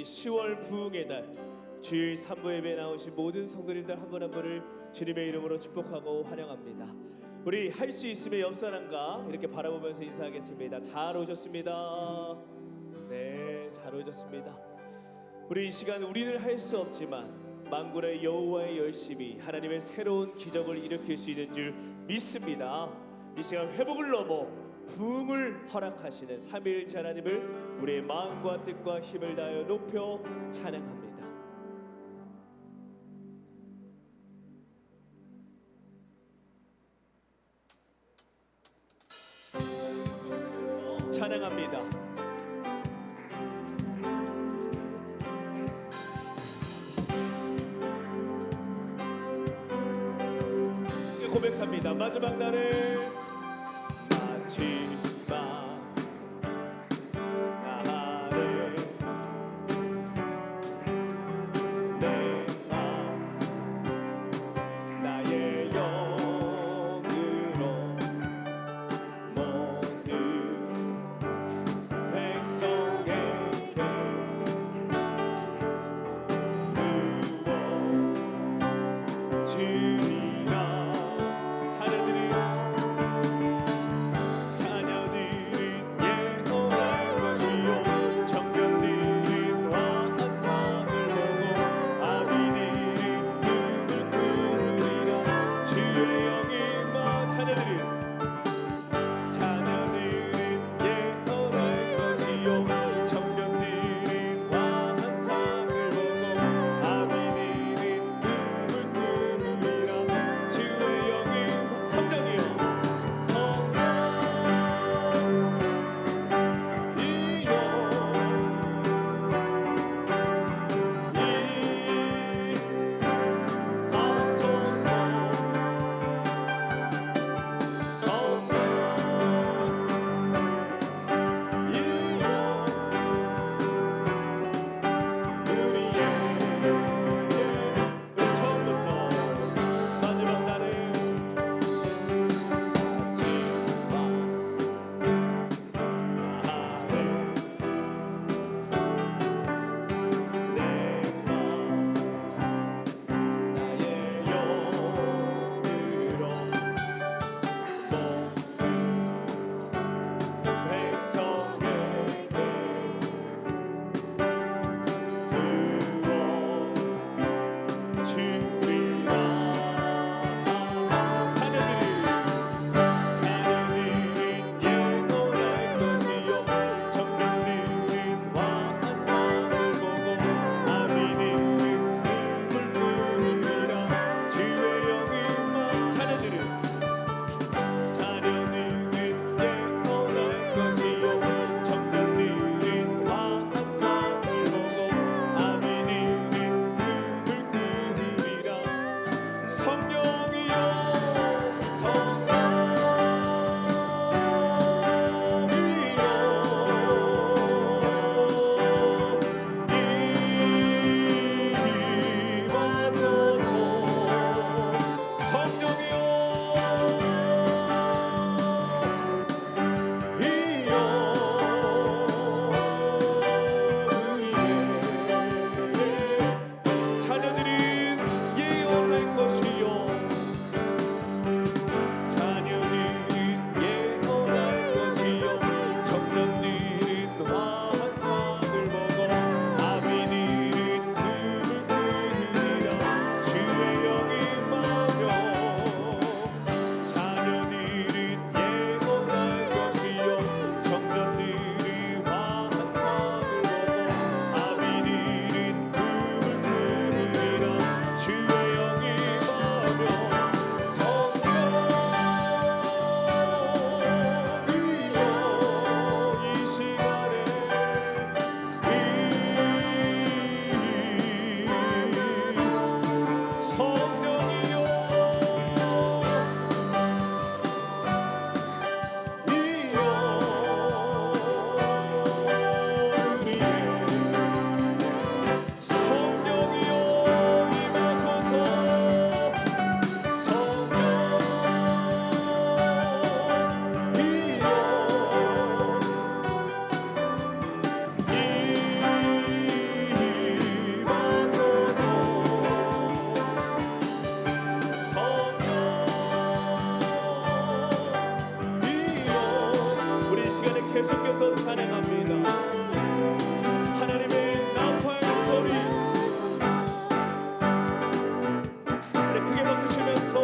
이 10월 부흥의 날 주일 3부 예배에 나오신 모든 성도님들 한 분 한 분을 주님의 이름으로 축복하고 환영합니다. 우리 할 수 있음의 옆사람과 이렇게 바라보면서 인사하겠습니다. 잘 오셨습니다. 네, 잘 오셨습니다. 우리 이 시간 우리는 할 수 없지만 만군의 여호와의 열심이 하나님의 새로운 기적을 일으킬 수 있는 줄 믿습니다. 이 시간 회복을 넘어 부흥을 허락하시는 삼위일체 하나님을 우리의 마음과 뜻과 힘을 다하여 높여 찬양합니다. 찬양합니다. 고백합니다. 마지막 날에 계속해서 찬양합니다. 하나님의 나팔 소리 우리 크게 박수치면서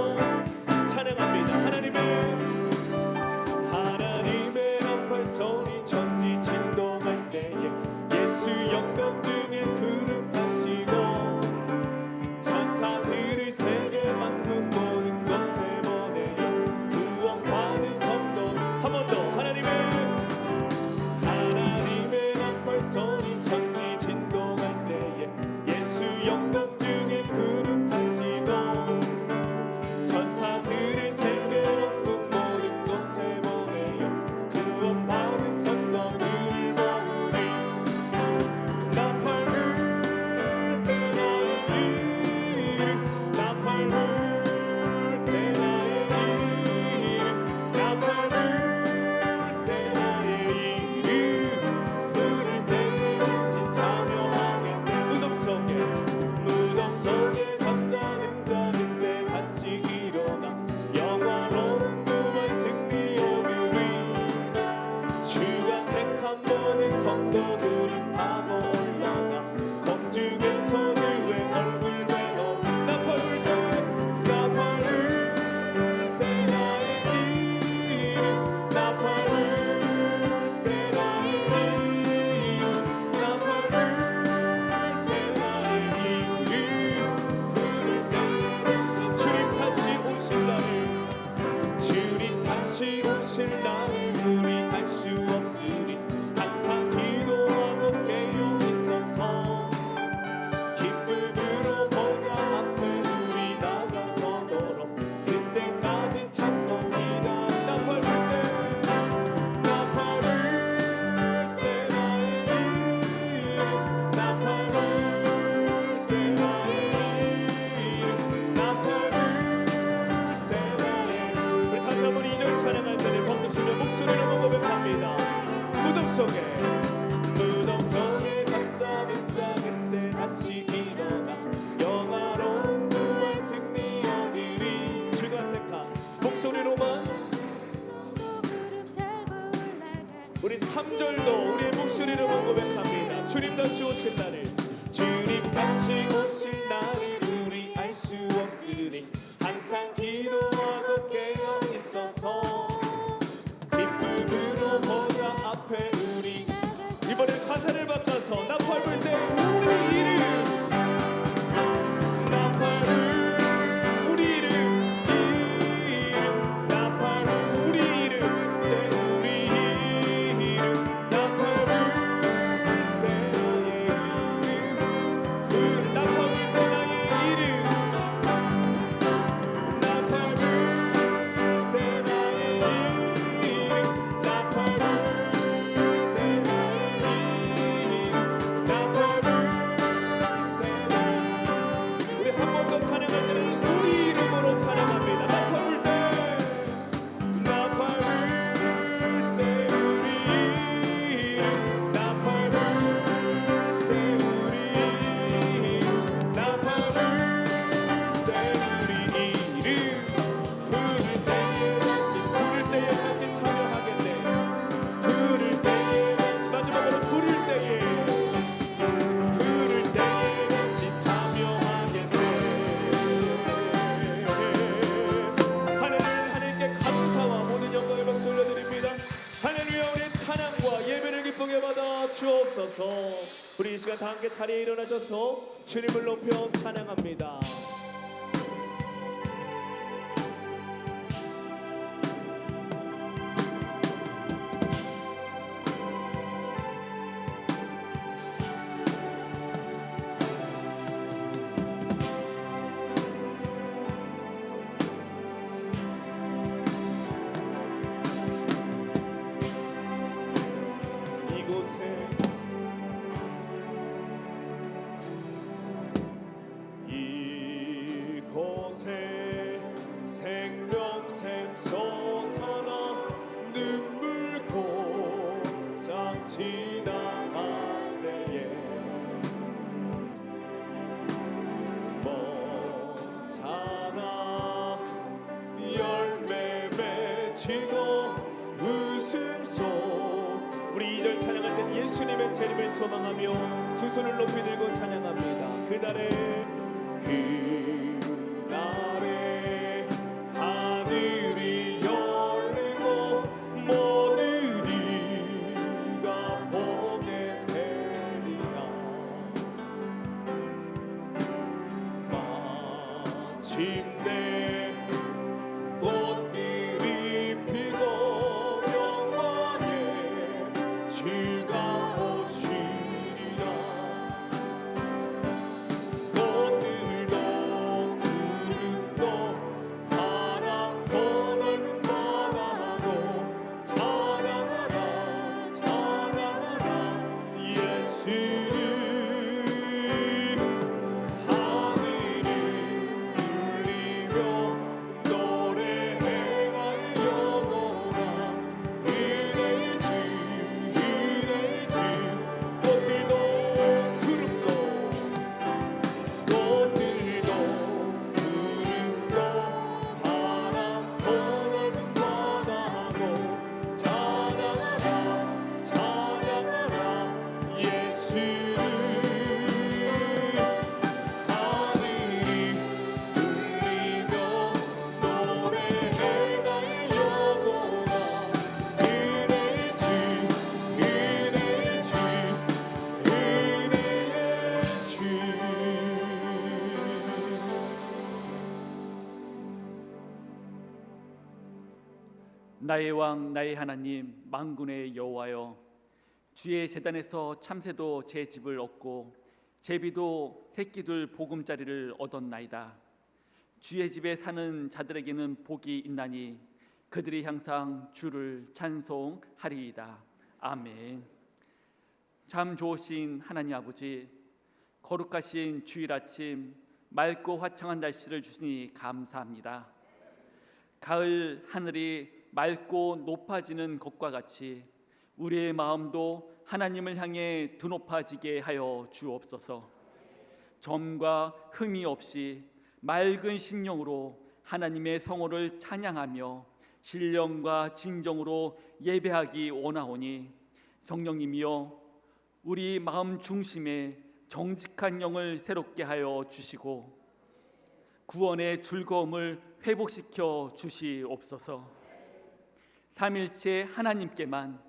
찬양합니다. 하나님의 나팔 소리 천지 진동할 때에 예수 영광 중에 구름 타시고 천사들을 세계 만국 모든 곳에 보내요 구원받을 성도 한 번 더 하나님의 나팔 소리 천지 진동할 때에 예수 영광 중에 구름 타시고 천사들을 세계 만국 모든 곳에 보내요 구원받을 성도들 모으리 나팔 불 때 나의 이름 나팔 불 때 나의 이름 나팔 불 때 나의 이름 부를 때 같이 참여하겠네 무덤 속에 잠자는 자 그때 다시 일어나 영화로운 구원 승리 오르리 주가 택한 모든 성도들을 타고 올라가 검중의 손을 왜 얼굴 외워 나팔 불 때 나의 이름 나팔 불 때 나의 이름 나팔 불 때 나의 이름 부를 때 같이 주님 다시 오실 날을 주님 다시 오실 날을 우리 알 수 없으니 항상 기도하고 깨어 있어서 기쁨으로 보좌 앞에 우리 나가서도록 그때까지 참고 기다려 나팔 불 때 나의 이름 나팔 불 때 나의 이름 나팔 불 때 나의 이름 우리 다시 한번 2절 찬양할 때는 박수치며 목소리로 고백합니다. 무덤 속에 잠자는 자 그때 다시 일어나 영화로운 구원 승리 얻으리 주가 택한 목소리로만 우리 3절도 우리의 목소리로만 고백합니다. 주님 다시 오실 날을 주님 다시 오실 날을 우리 알 수 없으니 항상 기도하고 깨어 있어서 기쁨으로 보좌 앞에 우리 이번엔 가사를 바꿔서 나팔 불 때 우리 이름 나팔 불 우리 이름 나팔 불 우리 이름 때 우리 이름 나팔 불 때 나의 이름 나팔 불 때 나의 이름 나팔 불 때 나의 이름 나팔 불 때 나의 이름 나팔 불 때 우리 한 번 더 찬양할 때는 우리 이름으로 찬양합니다. 나팔 불 때 나팔 불 때 우리 이름 나팔 불 때 우리 이름 나팔 불 때 우리 이름 부를 때에 같이 참여하겠네 부를 때에 마지막으로 부를 때에 같이 참여하겠네 하나님께 감사와 모든 영광의 박수 올려드립니다. 할렐루야. 우리의 찬양과 예배를 기쁘게 받아 주옵소서. 우리 이 시간 다 함께 자리에 일어나셔서 주님을 높여 찬양합니다. 이곳에 생명샘 솟아나 눈물 고작 지나간 때에 먼잖아 열매 맺히고 웃음소리 우리 2절 찬양할 땐 예수님의 재림을 소망하며 두 손을 높이 들고 찬양합니다. 그날에 하늘이 열리고 모든 이가 보게 되리라. 마침내 꽃들이 피고 영광의 주가 오시리라. 꽃들도 구름도 바람 떠나는 바다도 찬양하라 찬양하라 예수를. 하늘을 울리며 노래해갈 영혼아 은혜의 주 꽃들도 구름도 바람 떠나는 바다도 찬양하라 찬양하라 예수를. 하늘이 울리며 노래해갈 영혼아 은혜의 주 은혜의 주 은혜의 주. 나의 왕 나의 하나님 만군의 여호와여, 주의 제단에서 참새도 제 집을 얻고 제비도 새끼들 보금자리를 얻었나이다. 주의 집에 사는 자들에게는 복이 있나니 그들이 항상 주를 찬송하리이다. 아멘. 참 좋으신 하나님 아버지, 거룩하신 주일 아침 맑고 화창한 날씨를 주시니 감사합니다. 가을 하늘이 맑고 높아지는 것과 같이 우리의 마음도 하나님을 향해 드높아지게 하여 주옵소서. 점과 흠이 없이 맑은 심령으로 하나님의 성호를 찬양하며 신령과 진정으로 예배하기 원하오니 성령님이여 우리 마음 중심에 정직한 영을 새롭게 하여 주시고 구원의 즐거움을 회복시켜 주시옵소서. 삼일체 하나님께만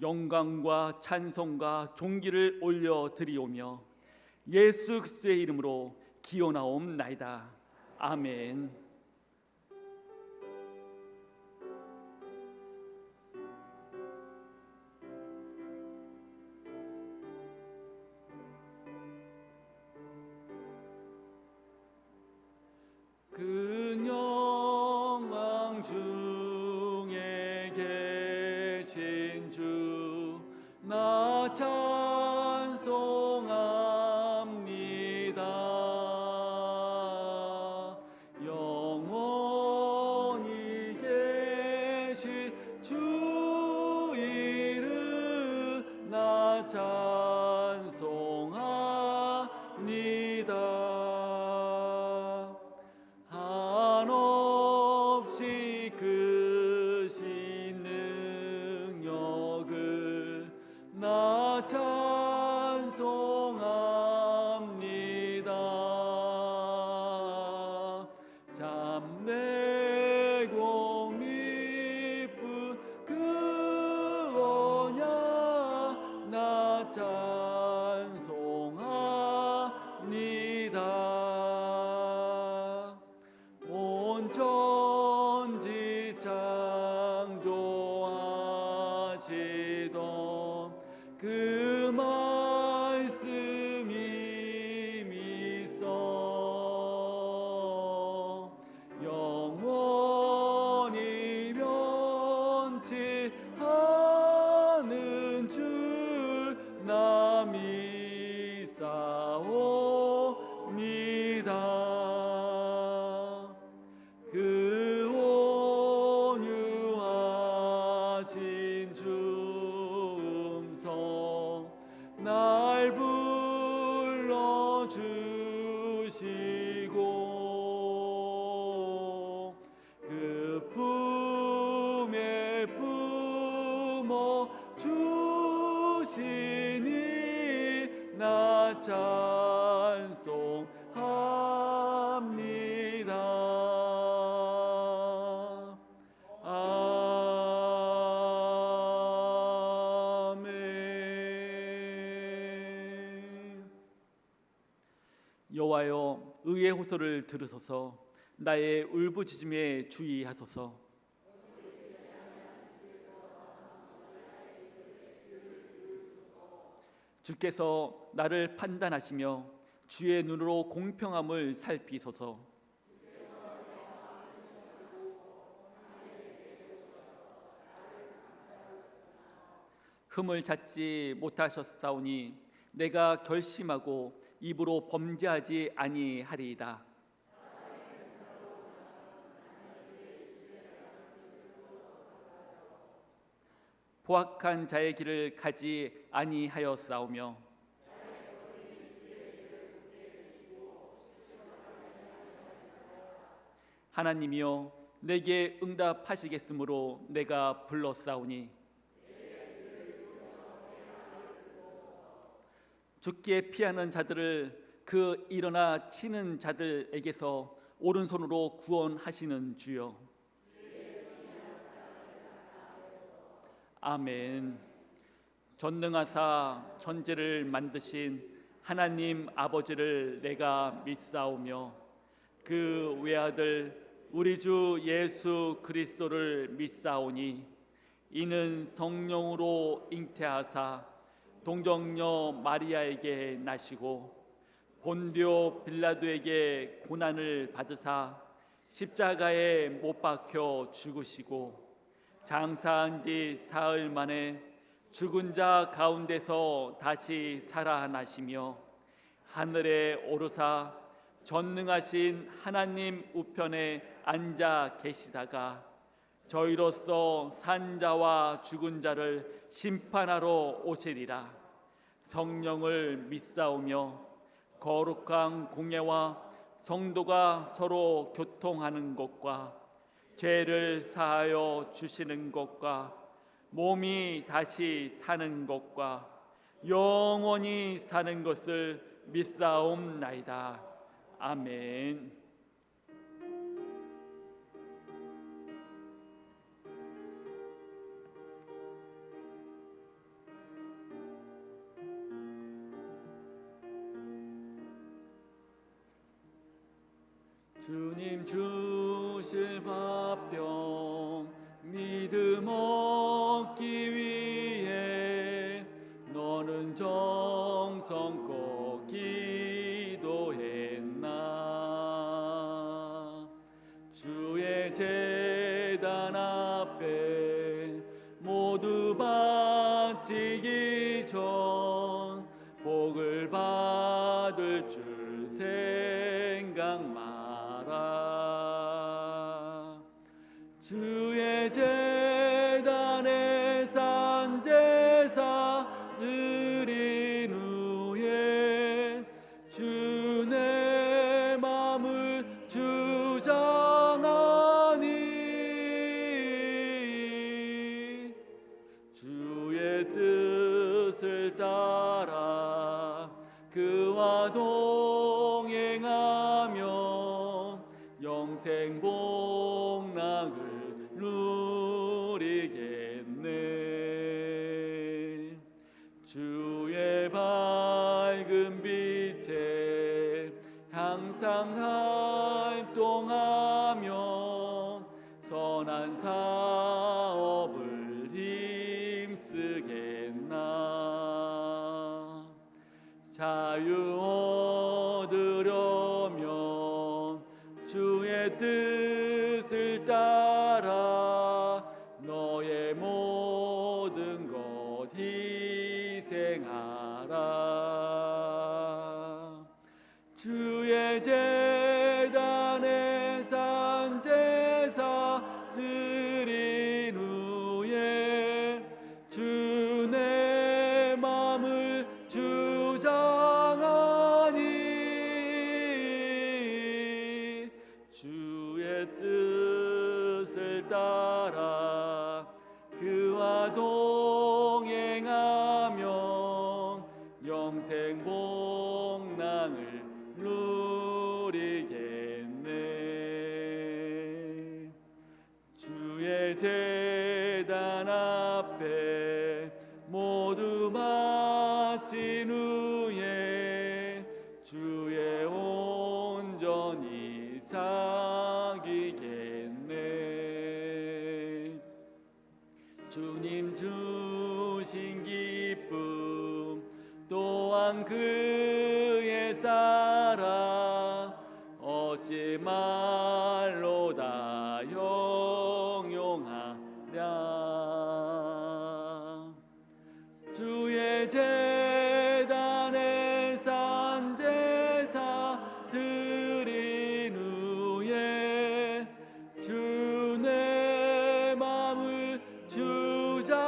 영광과 찬송과 존귀를 올려드리오며 예수 그리스도의 이름으로 기원하옵나이다. 아멘. 그 영광 중에 계신 주 나 찬송합니다. 영원히 계신 주 이름 나 찬송합니다. 한없이 크신 능력을 나 찬송합니다. 잠내고 미쁜 그 언약 나 찬송합니다. 온 천지 창조하시던 그 말씀이 미소 영원히 변치 않은 줄 나 믿사옵니다. 그 온유하신 음성 날 불러주시고 그 품 품에 품어 주 찬송합니다. 아멘. 여호와여, 의의 호소를 들으소서. 나의 울부짖음에 주의하소서. 주께서 나를 판단하시며 주의 눈으로 공평함을 살피소서. 흠을 찾지 못하셨사오니 내가 결심하고 입으로 범죄하지 아니하리이다. 포악한 자의 길을 가지 아니하였사오며 하나님이여, 내게 응답하시겠으므로 내가 불렀사오니 죽게 피하는 자들을 그 일어나 치는 자들에게서 오른손으로 구원하시는 주여. 아멘. 전능하사 천지를 만드신 하나님 아버지를 내가 믿사오며 그 외아들 우리 주 예수 그리스도를 믿사오니 이는 성령으로 잉태하사 동정녀 마리아에게 나시고 본디오 빌라도에게 고난을 받으사 십자가에 못 박혀 죽으시고 장사한 지 사흘 만에 죽은 자 가운데서 다시 살아나시며 하늘에 오르사 전능하신 하나님 우편에 앉아 계시다가 저희로서 산 자와 죽은 자를 심판하러 오시리라. 성령을 믿사오며 거룩한 공예와 성도가 서로 교통하는 것과 죄를 사하여 주시는 것과 몸이 다시 사는 것과 영원히 사는 것을 믿사옵나이다. 아멘. 주님 주실 화평 믿음 얻기 위해 너는 정성껏 기도했나. 주의 제단 앞에 모두 바치기 전 복을 받을 줄 생각 마라. 주의 제단에 산 제사 드린 후에 주 내 맘을 주장하니 주의 뜻을 따라 그와 동행하며 영생 복락을 누리겠네. 주의 밝은 빛에 항상 활동하며 선한 사업을 힘쓰겠나. 자유 얻으려면 주의 뜻을 따라 너의 모든 것 희생하라. 주의 제단에 산 제사 드린 후에 주 내 맘을 주장하라. 주의 제단 앞에 모두 바친 후에 주의 온전히 사귀겠네. 주님 주신 기쁨 또한 그의 사랑 어찌 말로 다 형용하랴. 주의 제단에 산 제사 드린 후에 주 내 맘을 주장하니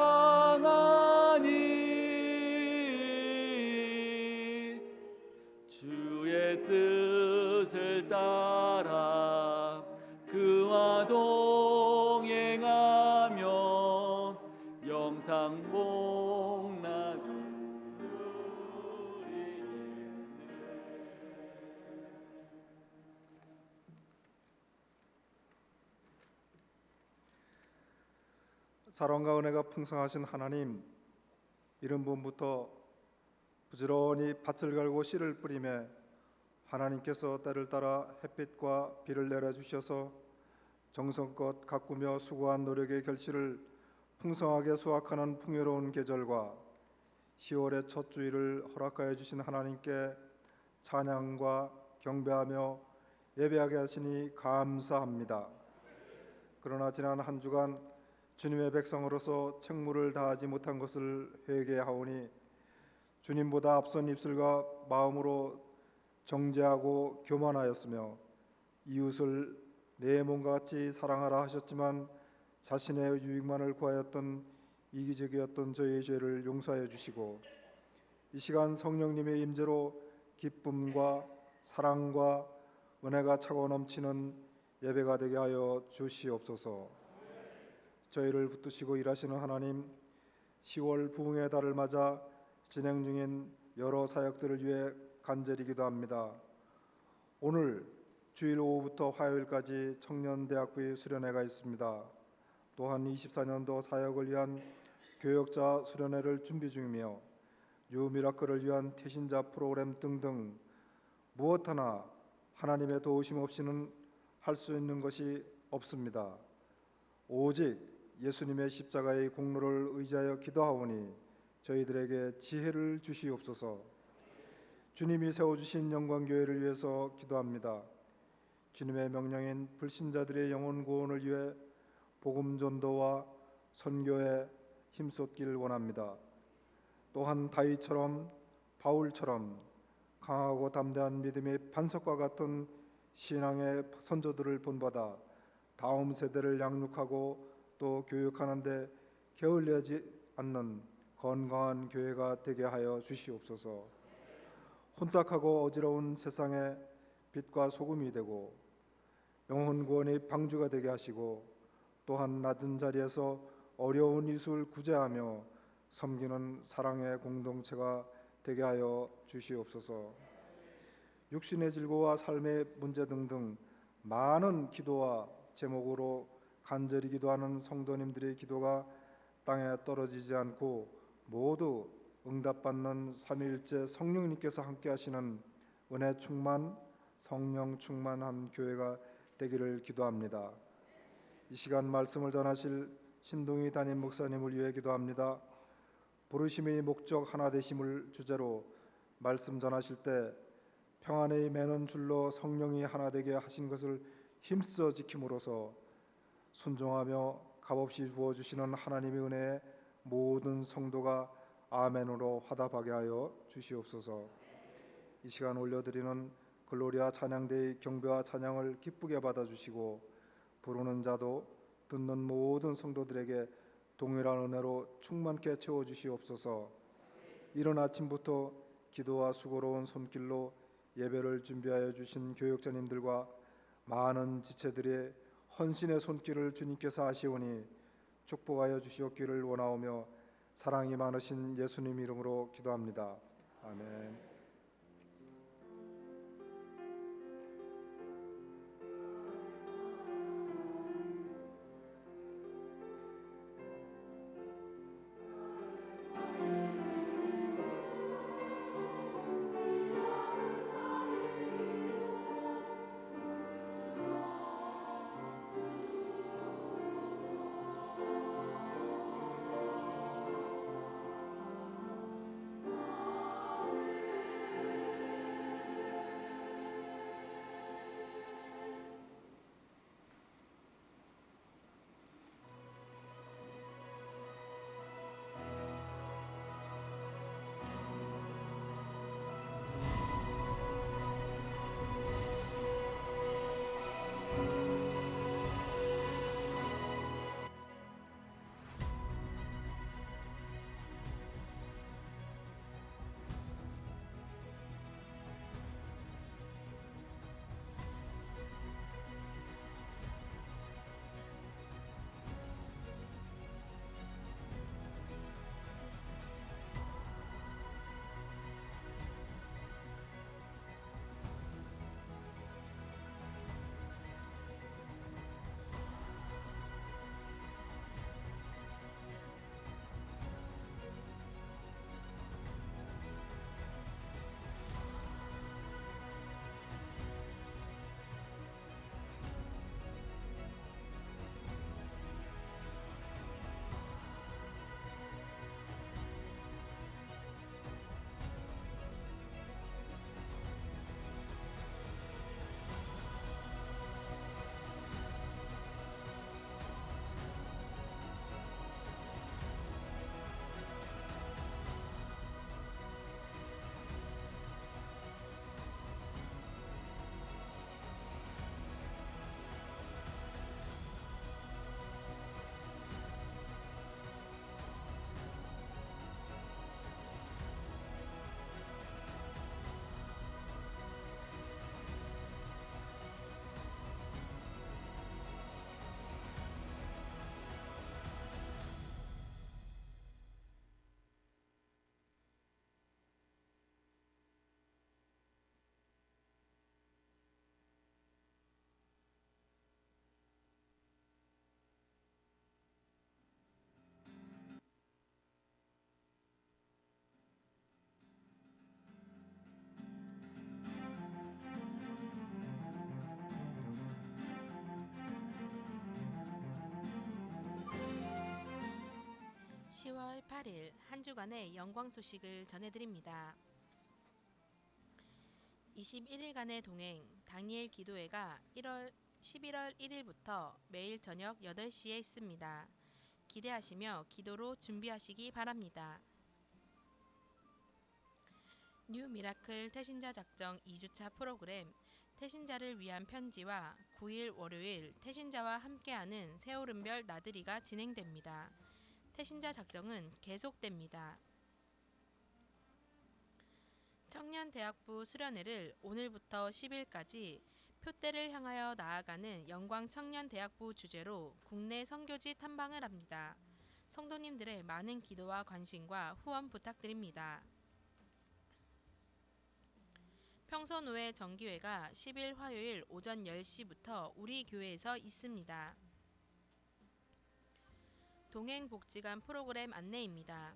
주의 뜻을 따라 그와 동행하며 영상 복락을 누리겠네. 사랑과 은혜가 풍성하신 하나님, 이른 봄부터 부지런히 밭을 갈고 씨를 뿌리며 하나님께서 때를 따라 햇빛과 비를 내려주셔서 정성껏 가꾸며 수고한 노력의 결실을 풍성하게 수확하는 풍요로운 계절과 10월의 첫 주일을 허락하여 주신 하나님께 찬양과 경배하며 예배하게 하시니 감사합니다. 그러나 지난 한 주간 주님의 백성으로서 책무를 다하지 못한 것을 회개하오니 주님보다 앞선 입술과 마음으로 정죄하고 교만하였으며 이웃을 내 몸과 같이 사랑하라 하셨지만 자신의 유익만을 구하였던 이기적이었던 저희의 죄를 용서하여 주시고 이 시간 성령님의 임재로 기쁨과 사랑과 은혜가 차고 넘치는 예배가 되게 하여 주시옵소서. 저희를 붙드시고 일하시는 하나님, 10월 부흥의 달을 맞아 진행 중인 여러 사역들을 위해 간절히 기도합니다. 오늘 주일 오후부터 화요일까지 청년대학부의 수련회가 있습니다. 또한 24년도 사역을 위한 교역자 수련회를 준비 중이며 뉴미라클을 위한 태신자 프로그램 등등 무엇 하나 하나님의 도우심 없이는 할 수 있는 것이 없습니다. 오직 예수님의 십자가의 공로를 의지하여 기도하오니 저희들에게 지혜를 주시옵소서. 주님이 세워주신 영광교회를 위해서 기도합니다. 주님의 명령인 불신자들의 영혼 구원을 위해 복음 전도와 선교에 힘쏟길 원합니다. 또한 다윗처럼 바울처럼 강하고 담대한 믿음의 반석과 같은 신앙의 선조들을 본받아 다음 세대를 양육하고 또 교육하는 데 게을리하지 않는 건강한 교회가 되게 하여 주시옵소서. 혼탁하고 어지러운 세상에 빛과 소금이 되고 영혼 구원의 방주가 되게 하시고 또한 낮은 자리에서 어려운 이웃을 구제하며 섬기는 사랑의 공동체가 되게 하여 주시옵소서. 육신의 질고와 삶의 문제 등등 많은 기도와 제목으로 간절히 기도하는 성도님들의 기도가 땅에 떨어지지 않고 모두 응답받는 삼위일체 성령님께서 함께 하시는 은혜 충만, 성령 충만한 교회가 되기를 기도합니다. 이 시간 말씀을 전하실 신동희 담임 목사님을 위해 기도합니다. 부르심의 목적 하나 되심을 주제로 말씀 전하실 때 평안의 매는 줄로 성령이 하나 되게 하신 것을 힘써 지킴으로써 순종하며 값없이 부어주시는 하나님의 은혜에 모든 성도가 아멘으로 화답하게 하여 주시옵소서. 이 시간 올려드리는 글로리아 찬양대의 경배와 찬양을 기쁘게 받아주시고 부르는 자도 듣는 모든 성도들에게 동일한 은혜로 충만케 채워주시옵소서. 이른 아침부터 기도와 수고로운 손길로 예배를 준비하여 주신 교역자님들과 많은 지체들의 헌신의 손길을 주님께서 아시오니 축복하여 주시옵기를 원하오며 사랑이 많으신 예수님 이름으로 기도합니다. 아멘. 10월 8일 한 주간의 영광 소식을 전해드립니다. 21일간의 동행 다니엘 기도회가 11월 1일부터 매일 저녁 8시에 있습니다. 기대하시며 기도로 준비하시기 바랍니다. 뉴 미라클 태신자 작정 2주차 프로그램 태신자를 위한 편지와 9일 월요일 태신자와 함께하는 새오른별 나들이가 진행됩니다. 태신자 작정은 계속됩니다. 청년대학부 수련회를 오늘부터 10일까지 표대를 향하여 나아가는 영광청년대학부 주제로 국내 선교지 탐방을 합니다. 성도님들의 많은 기도와 관심과 후원 부탁드립니다. 평소노회 정기회가 10일 화요일 오전 10시부터 우리 교회에서 있습니다. 동행복지관 프로그램 안내입니다.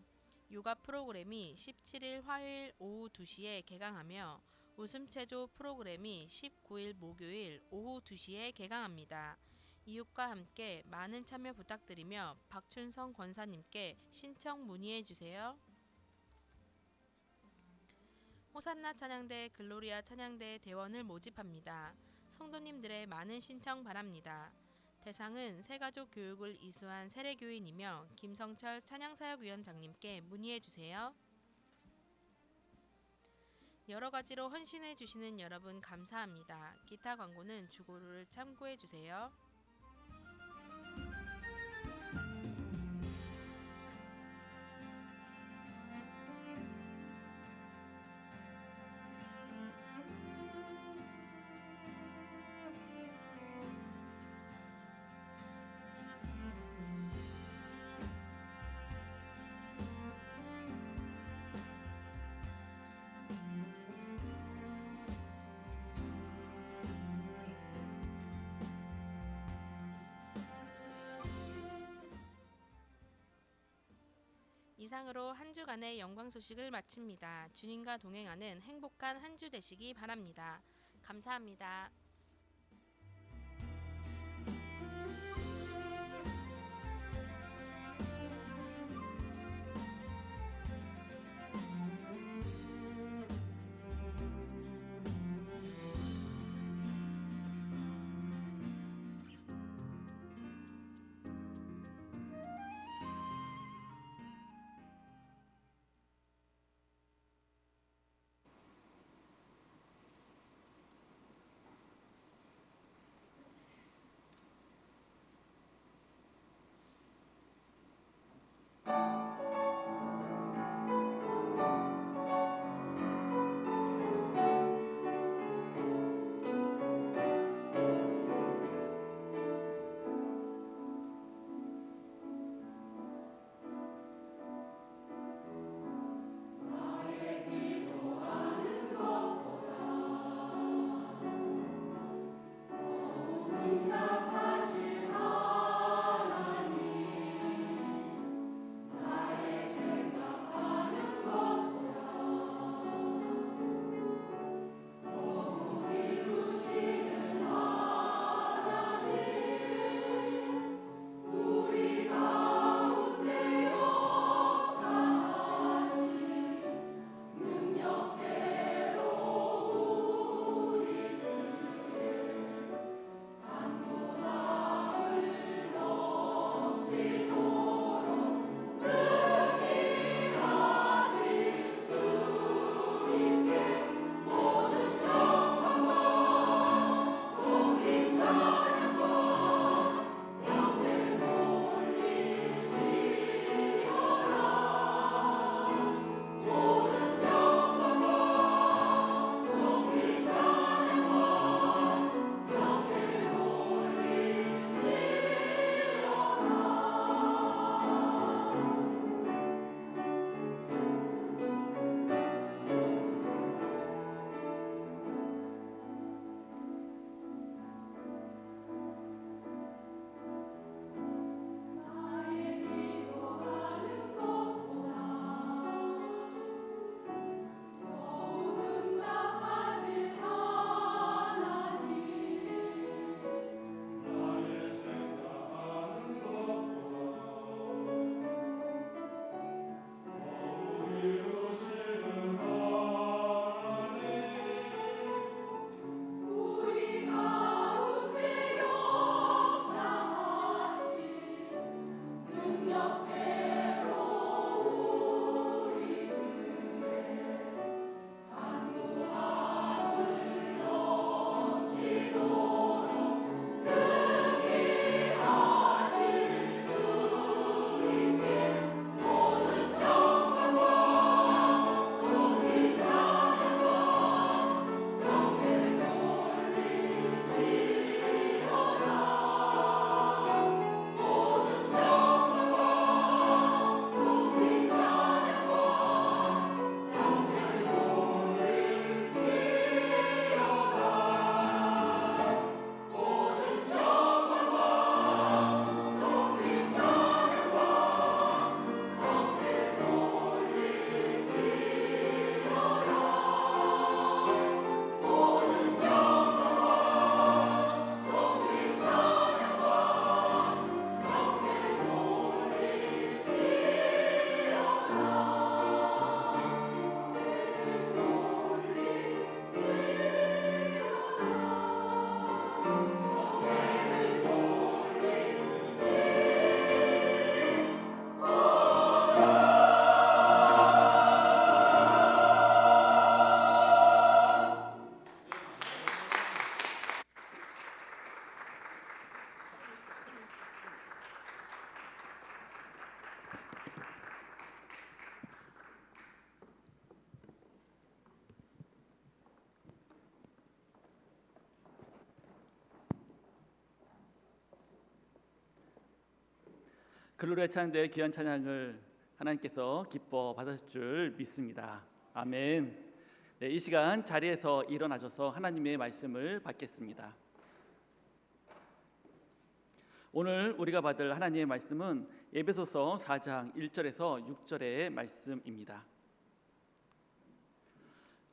요가 프로그램이 17일 화요일 오후 2시에 개강하며 웃음체조 프로그램이 19일 목요일 오후 2시에 개강합니다. 이웃과 함께 많은 참여 부탁드리며 박춘성 권사님께 신청 문의해 주세요. 호산나 찬양대 글로리아 찬양대 대원을 모집합니다. 성도님들의 많은 신청 바랍니다. 대상은 새가족 교육을 이수한 세례교인이며 김성철 찬양사역위원장님께 문의해 주세요. 여러 가지로 헌신해 주시는 여러분 감사합니다. 기타 광고는 주고를 참고해 주세요. 이상으로 한 주간의 영광 소식을 마칩니다. 주님과 동행하는 행복한 한 주 되시기 바랍니다. 감사합니다. 글로리아 찬양대의 귀한 찬양을 하나님께서 기뻐 받으실 줄 믿습니다. 아멘. 네, 이 시간 자리에서 일어나셔서 하나님의 말씀을 받겠습니다. 오늘 우리가 받을 하나님의 말씀은 에베소서 4장 1절에서 6절의 말씀입니다.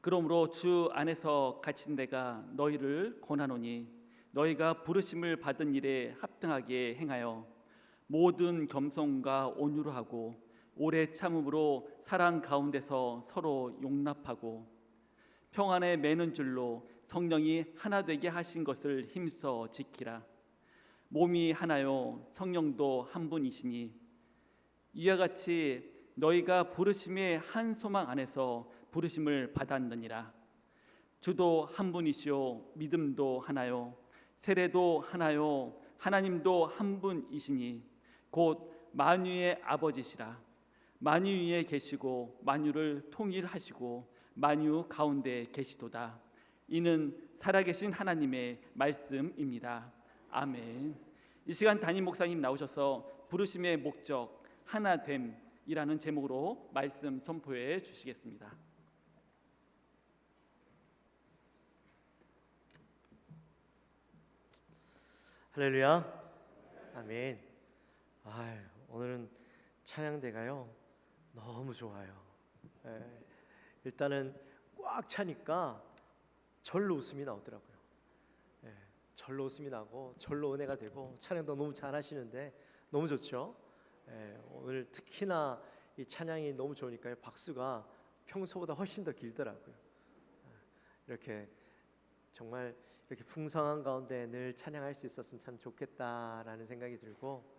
그러므로 주 안에서 갇힌 내가 너희를 권하노니 너희가 부르심을 받은 일에 합당하게 행하여 모든 겸손과 온유로 하고 오래 참음으로 사랑 가운데서 서로 용납하고 평안에 매는 줄로 성령이 하나 되게 하신 것을 힘써 지키라. 몸이 하나요 성령도 한 분이시니 이와 같이 너희가 부르심의 한 소망 안에서 부르심을 받았느니라. 주도 한 분이시요 믿음도 하나요 세례도 하나요 하나님도 한 분이시니 곧 만유의 아버지시라. 만유 위에 계시고 만유를 통일하시고 만유 가운데 계시도다. 이는 살아계신 하나님의 말씀입니다. 아멘. 이 시간 담임 목사님 나오셔서 부르심의 목적 하나됨이라는 제목으로 말씀 선포해 주시겠습니다. 할렐루야, 아멘. 오늘은 찬양대가요 너무 좋아요. 일단은 꽉 차니까 절로 웃음이 나오더라고요. 절로 웃음이 나고 절로 은혜가 되고 찬양도 너무 잘하시는데 너무 좋죠. 오늘 특히나 이 찬양이 너무 좋으니까요 박수가 평소보다 훨씬 더 길더라고요. 이렇게 정말 이렇게 풍성한 가운데 늘 찬양할 수 있었으면 참 좋겠다라는 생각이 들고,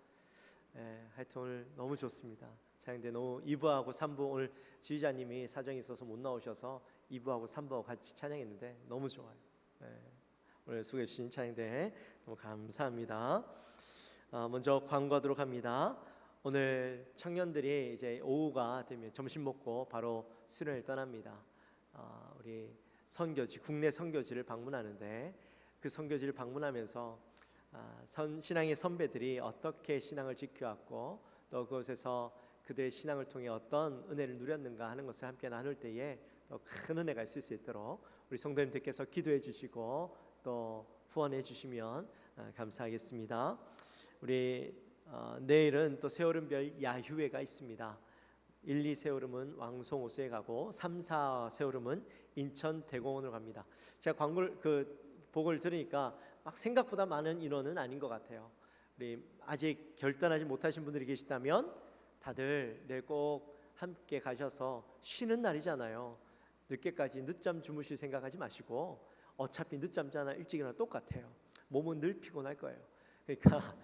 하여튼 오늘 너무 좋습니다. 찬양대 너무 2부하고 3부 오늘 지휘자님이 사정이 있어서 못 나오셔서 2부하고 3부하고 같이 찬양했는데 너무 좋아요. 오늘 수고해 주신 찬양대 너무 감사합니다. 먼저 광고하도록 합니다. 오늘 청년들이 이제 오후가 되면 점심 먹고 바로 수련을 떠납니다. 우리 선교지, 국내 선교지를 방문하는데 그 선교지를 방문하면서 신앙의 선배들이 어떻게 신앙을 지켜왔고 또 그곳에서 그들의 신앙을 통해 어떤 은혜를 누렸는가 하는 것을 함께 나눌 때에 더 큰 은혜가 있을 수 있도록 우리 성도님들께서 기도해 주시고 또 후원해 주시면 감사하겠습니다. 우리 내일은 또 세오름별 야휴회가 있습니다. 1, 2 세오름은 왕송호수에 가고 3, 4 세오름은 인천 대공원으로 갑니다. 제가 보고를 들으니까 막 생각보다 많은 인원은 아닌 것 같아요. 우리 아직 결단하지 못하신 분들이 계시다면 다들 내일 꼭 함께 가셔서 쉬는 날이잖아요. 늦게까지 늦잠 주무실 생각하지 마시고 어차피 늦잠 자나 일찍 일어나 똑같아요. 몸은 늘 피곤할 거예요. 그러니까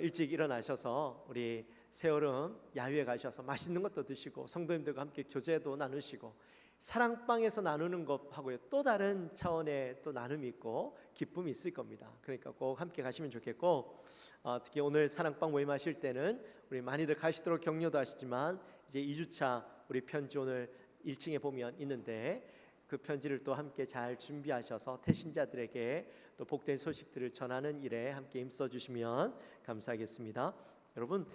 일찍 일어나셔서 우리 세오름 야유회 가셔서 맛있는 것도 드시고 성도님들과 함께 교제도 나누시고 사랑방에서 나누는 것하고요 또 다른 차원의 또 나눔이 있고 기쁨이 있을 겁니다. 그러니까 꼭 함께 가시면 좋겠고, 특히 오늘 사랑방 모임하실 때는 우리 많이들 가시도록 격려도 하시지만 이제 2주차 우리 편지 오늘 1층에 보면 있는데 그 편지를 또 함께 잘 준비하셔서 태신자들에게 또 복된 소식들을 전하는 일에 함께 힘써 주시면 감사하겠습니다. 여러분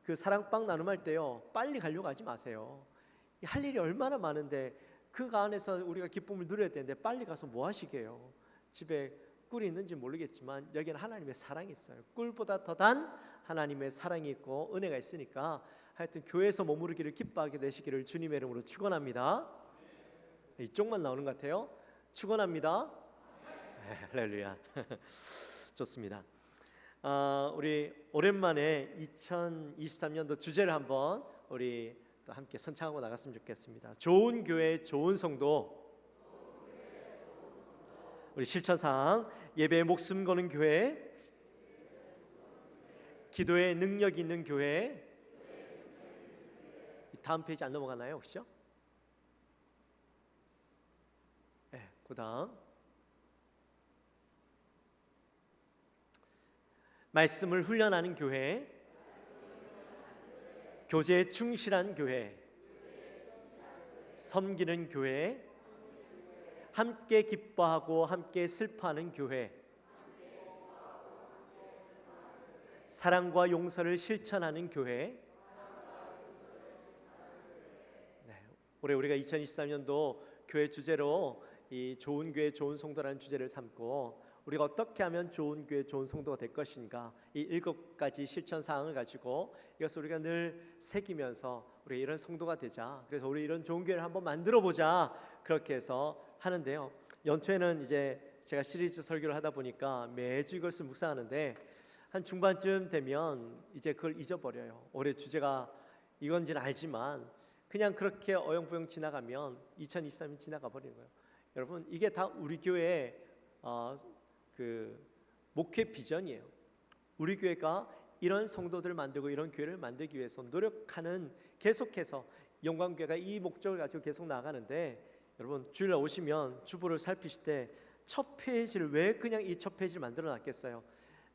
그 사랑방 나눔할 때요 빨리 가려고 하지 마세요. 할 일이 얼마나 많은데 그 안에서 우리가 기쁨을 누려야 되는데 빨리 가서 뭐 하시게요? 집에 꿀이 있는지 모르겠지만 여기는 하나님의 사랑이 있어요. 꿀보다 더 단 하나님의 사랑이 있고 은혜가 있으니까 하여튼 교회에서 머무르기를 기뻐하게 되시기를 주님의 이름으로 축원합니다. 이쪽만 나오는 것 같아요. 축원합니다. 할렐루야. 좋습니다. 우리 오랜만에 2023년도 주제를 한번 우리 또 함께 선창하고 나갔으면 좋겠습니다. 좋은 교회, 좋은 성도. 우리 실천상 예배에 목숨 거는 교회, 기도에 능력 있는 교회. 다음 페이지 안 넘어가나요 혹시요? 네, 그다음 말씀을 훈련하는 교회, 교제에 충실한 교회, 섬기는 교회, 함께 기뻐하고 함께 슬퍼하는 교회, 사랑과 용서를 실천하는 교회. 네, 올해 우리가 2023년도 교회 주제로 이 좋은 교회 좋은 성도라는 주제를 삼고 우리가 어떻게 하면 좋은 교회 좋은 성도가 될 것인가, 이 7가지 실천 사항을 가지고 이것을 우리가 늘 새기면서 우리 이런 성도가 되자, 그래서 우리 이런 좋은 교회를 한번 만들어 보자, 그렇게 해서 하는데요. 연초에는 이제 제가 시리즈 설교를 하다 보니까 매주 이것을 묵상하는데 한 중반쯤 되면 이제 그걸 잊어버려요. 올해 주제가 이건지는 알지만 그냥 그렇게 어영부영 지나가면 2023년 지나가 버리는 거예요. 여러분, 이게 다 우리 교회의 그 목회 비전이에요. 우리 교회가 이런 성도들을 만들고 이런 교회를 만들기 위해서 노력하는, 계속해서 영광교회가 이 목적을 가지고 계속 나아가는데, 여러분 주일날 오시면 주보를 살피실 때 첫 페이지를 왜 그냥 이 첫 페이지를 만들어 놨겠어요?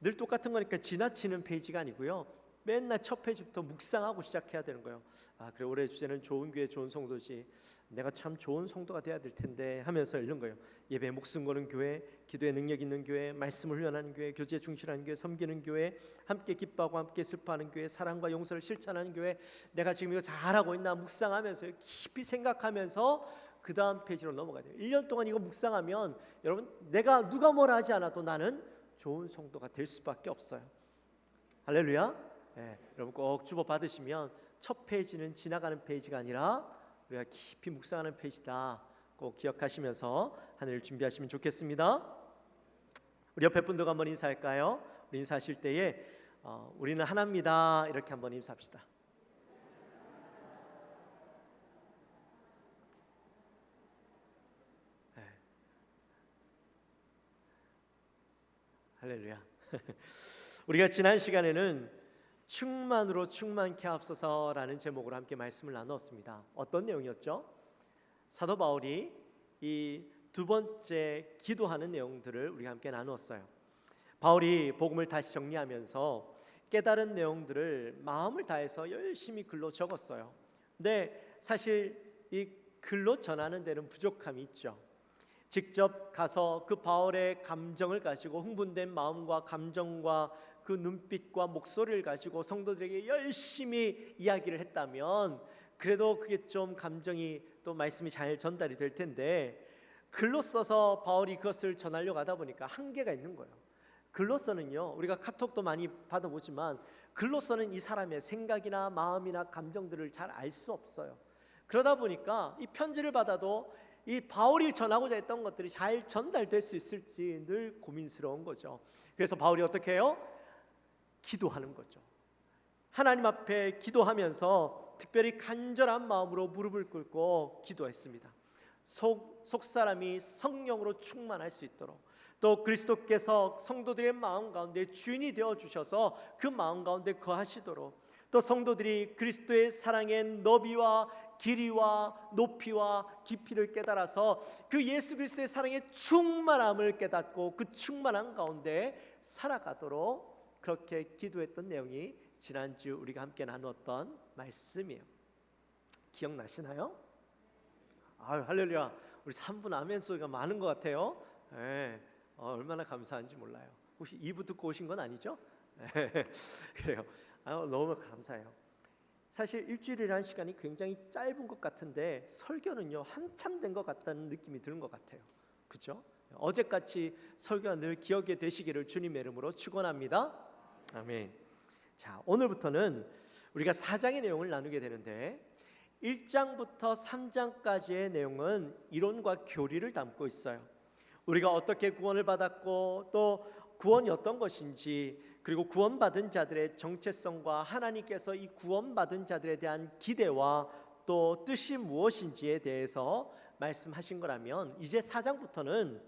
늘 똑같은 거니까 지나치는 페이지가 아니고요, 맨날 첫 페이지부터 묵상하고 시작해야 되는 거예요. 아, 그래, 올해 주제는 좋은 교회 좋은 성도지, 내가 참 좋은 성도가 돼야 될 텐데 하면서 읽는 거예요. 예배에 목숨 거는 교회, 기도에 능력 있는 교회, 말씀을 훈련하는 교회, 교제에 충실하는 교회, 섬기는 교회, 함께 기뻐하고 함께 슬퍼하는 교회, 사랑과 용서를 실천하는 교회. 내가 지금 이거 잘하고 있나 묵상하면서 깊이 생각하면서 그 다음 페이지로 넘어가야 돼요. 1년 동안 이거 묵상하면 여러분, 내가 누가 뭐라 하지 않아도 나는 좋은 성도가 될 수밖에 없어요. 할렐루야. 네, 여러분 꼭 주보 받으시면 첫 페이지는 지나가는 페이지가 아니라 우리가 깊이 묵상하는 페이지다, 꼭 기억하시면서 한 해를 준비하시면 좋겠습니다. 우리 옆에 분들과 한번 인사할까요? 우리 인사하실 때에 우리는 하나입니다, 이렇게 한번 인사합시다. 네. 할렐루야. 우리가 지난 시간에는 충만으로 충만케 하옵소서라는 제목으로 함께 말씀을 나누었습니다. 어떤 내용이었죠? 사도 바울이 이 두 번째 기도하는 내용들을 우리가 함께 나누었어요. 바울이 복음을 다시 정리하면서 깨달은 내용들을 마음을 다해서 열심히 글로 적었어요. 근데 사실 이 글로 전하는 데는 부족함이 있죠. 직접 가서 그 바울의 감정을 가지고, 흥분된 마음과 감정과 그 눈빛과 목소리를 가지고 성도들에게 열심히 이야기를 했다면 그래도 그게 좀 감정이, 또 말씀이 잘 전달이 될 텐데, 글로 써서 바울이 그것을 전하려고 하다 보니까 한계가 있는 거예요. 글로서는요, 우리가 카톡도 많이 받아보지만 글로서는 이 사람의 생각이나 마음이나 감정들을 잘 알 수 없어요. 그러다 보니까 이 편지를 받아도 이 바울이 전하고자 했던 것들이 잘 전달될 수 있을지 늘 고민스러운 거죠. 그래서 바울이 어떻게 해요? 기도하는 거죠. 하나님 앞에 기도하면서 특별히 간절한 마음으로 무릎을 꿇고 기도했습니다. 속사람이 성령으로 충만할 수 있도록, 또 그리스도께서 성도들의 마음 가운데 주인이 되어 주셔서 그 마음 가운데 거하시도록, 또 성도들이 그리스도의 사랑의 너비와 길이와 높이와 깊이를 깨달아서 그 예수 그리스도의 사랑의 충만함을 깨닫고 그 충만함 가운데 살아가도록, 그렇게 기도했던 내용이 지난주 우리가 함께 나누었던 말씀이에요. 기억나시나요? 아유, 할렐루야. 우리 3분 아멘 소리가 많은 것 같아요. 네, 얼마나 감사한지 몰라요. 혹시 2부 듣고 오신 건 아니죠? 네, 그래요. 너무 감사해요. 사실 일주일이라는 시간이 굉장히 짧은 것 같은데 설교는요 한참 된 것 같다는 느낌이 드는 것 같아요. 그렇죠? 어제같이 설교가 늘 기억에 되시기를 주님의 이름으로 축원합니다. 아멘. 자, 오늘부터는 우리가 4장의 내용을 나누게 되는데 1장부터 3장까지의 내용은 이론과 교리를 담고 있어요. 우리가 어떻게 구원을 받았고 또 구원이 어떤 것인지, 그리고 구원받은 자들의 정체성과 하나님께서 이 구원받은 자들에 대한 기대와 또 뜻이 무엇인지에 대해서 말씀하신 거라면, 이제 4장부터는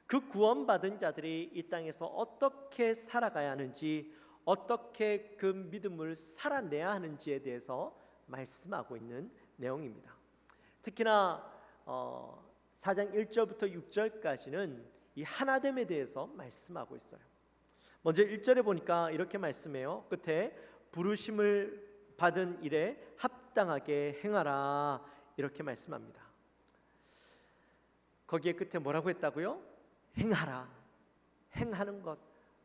그 구원받은 자들이 이 땅에서 어떻게 살아가야 하는지, 어떻게 그 믿음을 살아내야 하는지에 대해서 말씀하고 있는 내용입니다. 특히나 4장 1절부터 6절까지는 이 하나됨에 대해서 말씀하고 있어요. 먼저 1절에 보니까 이렇게 말씀해요. 끝에 부르심을 받은 일에 합당하게 행하라, 이렇게 말씀합니다. 거기에 끝에 뭐라고 했다고요? 행하라. 행하는 것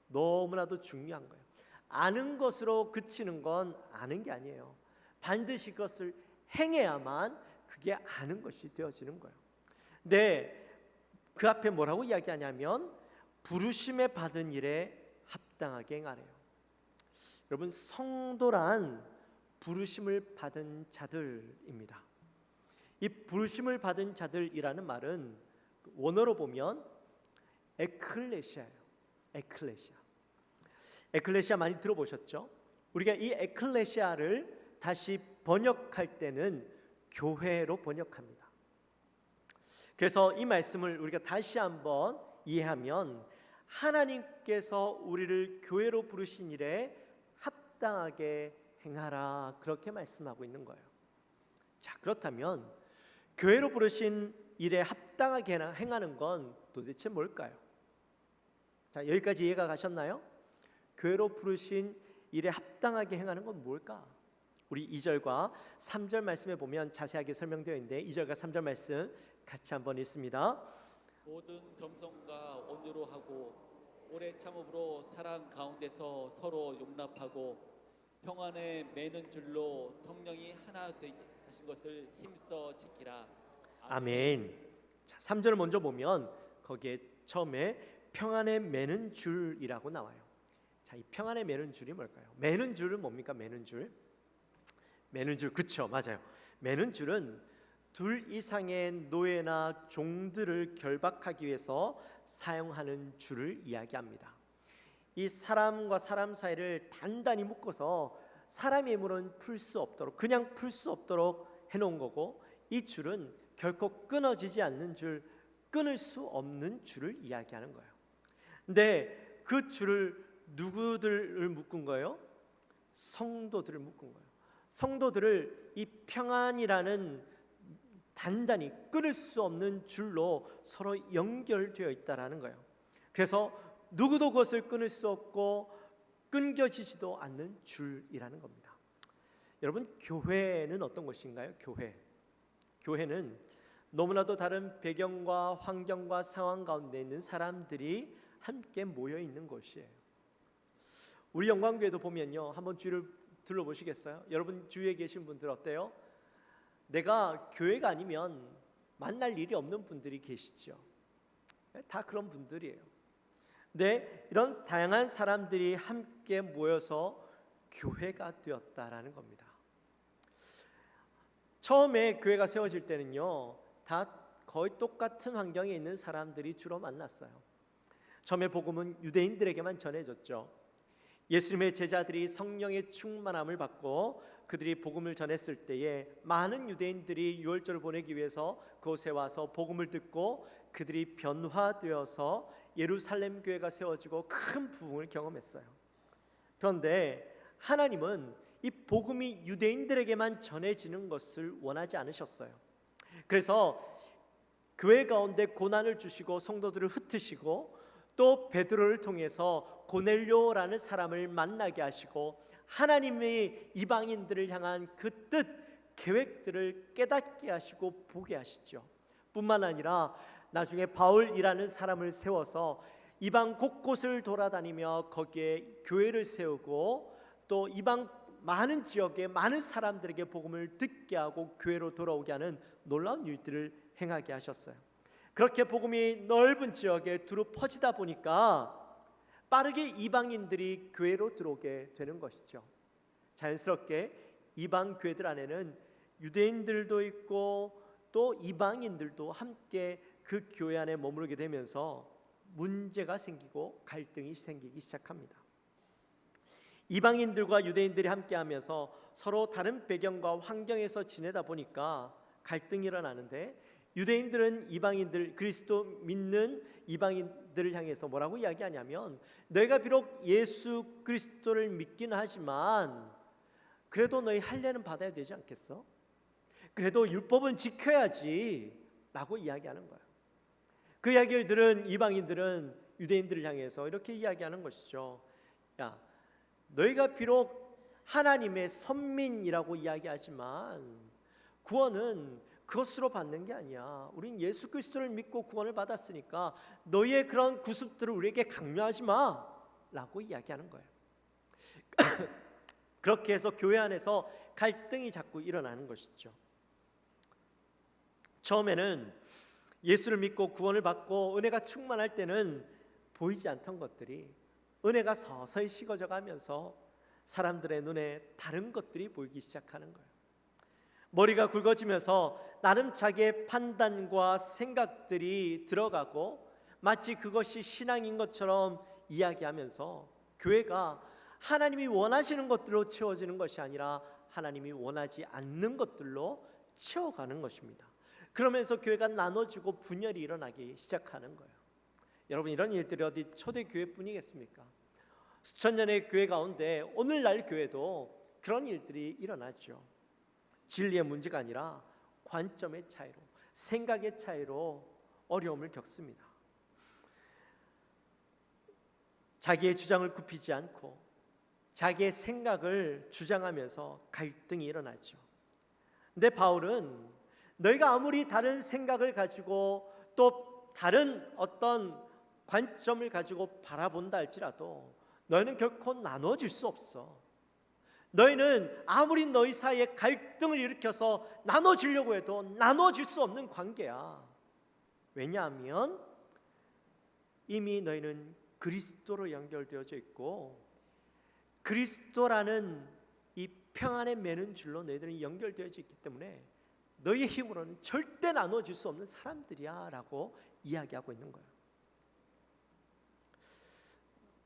너무나도 중요한 거예요. 아는 것으로 그치는 건 아는 게 아니에요. 반드시 그것을 행해야만 그게 아는 것이 되어지는 거예요. 근데 그 앞에 뭐라고 이야기하냐면 부르심에 받은 일에 합당하게 행하래요. 여러분, 성도란 부르심을 받은 자들입니다. 이 부르심을 받은 자들이라는 말은 원어로 보면 에클레시아예요. 에클레시아 많이 들어보셨죠? 우리가 이 에클레시아를 다시 번역할 때는 교회로 번역합니다. 그래서 이 말씀을 우리가 다시 한번 이해하면 하나님께서 우리를 교회로 부르신 일에 합당하게 행하라, 그렇게 말씀하고 있는 거예요. 자, 그렇다면 교회로 부르신 일에 합당하게 행하는 건 도대체 뭘까요? 자, 여기까지 이해가 가셨나요? 교회로 부르신 일에 합당하게 행하는 건 뭘까? 우리 2절과 3절 말씀에 보면 자세하게 설명되어 있는데 2절과 3절 말씀 같이 한번 읽습니다. 모든 겸손과 온유로 하고 오래 참음으로 사랑 가운데서 서로 용납하고 평안에 매는 줄로 성령이 하나 되게 하신 것을 힘써 지키라. 아멘. 자, 3절을 먼저 보면 거기에 처음에 평안에 매는 줄이라고 나와요. 자, 이 평안에 매는 줄이 뭘까요? 매는 줄은 뭡니까? 매는 줄, 그쵸, 맞아요. 매는 줄은 둘 이상의 노예나 종들을 결박하기 위해서 사용하는 줄을 이야기합니다. 이 사람과 사람 사이를 단단히 묶어서 사람의 힘으로는 풀 수 없도록, 그냥 풀 수 없도록 해놓은 거고, 이 줄은 결코 끊어지지 않는 줄, 끊을 수 없는 줄을 이야기하는 거예요. 근데 그 줄을 누구들을 묶은 거예요? 성도들을 묶은 거예요. 성도들을 이 평안이라는 단단히 끊을 수 없는 줄로 서로 연결되어 있다라는 거예요. 그래서 누구도 그것을 끊을 수 없고 끊겨지지도 않는 줄이라는 겁니다. 여러분, 교회는 어떤 것인가요? 교회는 너무나도 다른 배경과 환경과 상황 가운데 있는 사람들이 함께 모여 있는 곳이에요. 우리 영광교회도 보면요, 한번 주위를 둘러보시겠어요? 여러분 주위에 계신 분들 어때요? 내가 교회가 아니면 만날 일이 없는 분들이 계시죠. 다 그런 분들이에요. 근데 이런 다양한 사람들이 함께 모여서 교회가 되었다라는 겁니다. 처음에 교회가 세워질 때는요, 다 거의 똑같은 환경에 있는 사람들이 주로 만났어요. 처음에 복음은 유대인들에게만 전해졌죠. 예수님의 제자들이 성령의 충만함을 받고 그들이 복음을 전했을 때에 많은 유대인들이 유월절을 보내기 위해서 그곳에 와서 복음을 듣고 그들이 변화되어서 예루살렘 교회가 세워지고 큰 부흥을 경험했어요. 그런데 하나님은 이 복음이 유대인들에게만 전해지는 것을 원하지 않으셨어요. 그래서 교회 가운데 고난을 주시고 성도들을 흩으시고 또 베드로를 통해서 고넬료라는 사람을 만나게 하시고 하나님의 이방인들을 향한 그 뜻, 계획들을 깨닫게 하시고 보게 하시죠. 뿐만 아니라 나중에 바울이라는 사람을 세워서 이방 곳곳을 돌아다니며 거기에 교회를 세우고 또 이방 많은 지역에 많은 사람들에게 복음을 듣게 하고 교회로 돌아오게 하는 놀라운 일들을 행하게 하셨어요. 그렇게 복음이 넓은 지역에 두루 퍼지다 보니까 빠르게 이방인들이 교회로 들어오게 되는 것이죠. 자연스럽게 이방 교회들 안에는 유대인들도 있고 또 이방인들도 함께 그 교회 안에 머무르게 되면서 문제가 생기고 갈등이 생기기 시작합니다. 이방인들과 유대인들이 함께하면서 서로 다른 배경과 환경에서 지내다 보니까 갈등이 일어나는데, 유대인들은 이방인들, 그리스도 믿는 이방인들을 향해서 뭐라고 이야기하냐면, 너희가 비록 예수 그리스도를 믿기는 하지만 그래도 너희 할례는 받아야 되지 않겠어? 그래도 율법은 지켜야지 라고 이야기하는 거예요. 그 이야기를 들은 이방인들은 유대인들을 향해서 이렇게 이야기하는 것이죠. 야, 너희가 비록 하나님의 선민이라고 이야기하지만 구원은 그것으로 받는 게 아니야. 우린 예수 그리스도를 믿고 구원을 받았으니까 너희의 그런 구습들을 우리에게 강요하지 마 라고 이야기하는 거예요. 그렇게 해서 교회 안에서 갈등이 자꾸 일어나는 것이죠. 처음에는 예수를 믿고 구원을 받고 은혜가 충만할 때는 보이지 않던 것들이 은혜가 서서히 식어져 가면서 사람들의 눈에 다른 것들이 보이기 시작하는 거예요. 머리가 굵어지면서 나름 자기의 판단과 생각들이 들어가고 마치 그것이 신앙인 것처럼 이야기하면서 교회가 하나님이 원하시는 것들로 채워지는 것이 아니라 하나님이 원하지 않는 것들로 채워가는 것입니다. 그러면서 교회가 나눠지고 분열이 일어나기 시작하는 거예요. 여러분, 이런 일들이 어디 초대교회뿐이겠습니까? 수천 년의 교회 가운데 오늘날 교회도 그런 일들이 일어나죠. 진리의 문제가 아니라 관점의 차이로, 생각의 차이로 어려움을 겪습니다. 자기의 주장을 굽히지 않고 자기의 생각을 주장하면서 갈등이 일어나죠. 근데 바울은 너희가 아무리 다른 생각을 가지고 또 다른 어떤 관점을 가지고 바라본다 할지라도 너희는 결코 나눠질 수 없어. 너희는 아무리 너희 사이에 갈등을 일으켜서 나눠지려고 해도 나눠질 수 없는 관계야. 왜냐하면 이미 너희는 그리스도로 연결되어져 있고 그리스도라는 이 평안에 매는 줄로 너희들은 연결되어져 있기 때문에 너희의 힘으로는 절대 나눠질 수 없는 사람들이야 라고 이야기하고 있는 거예요.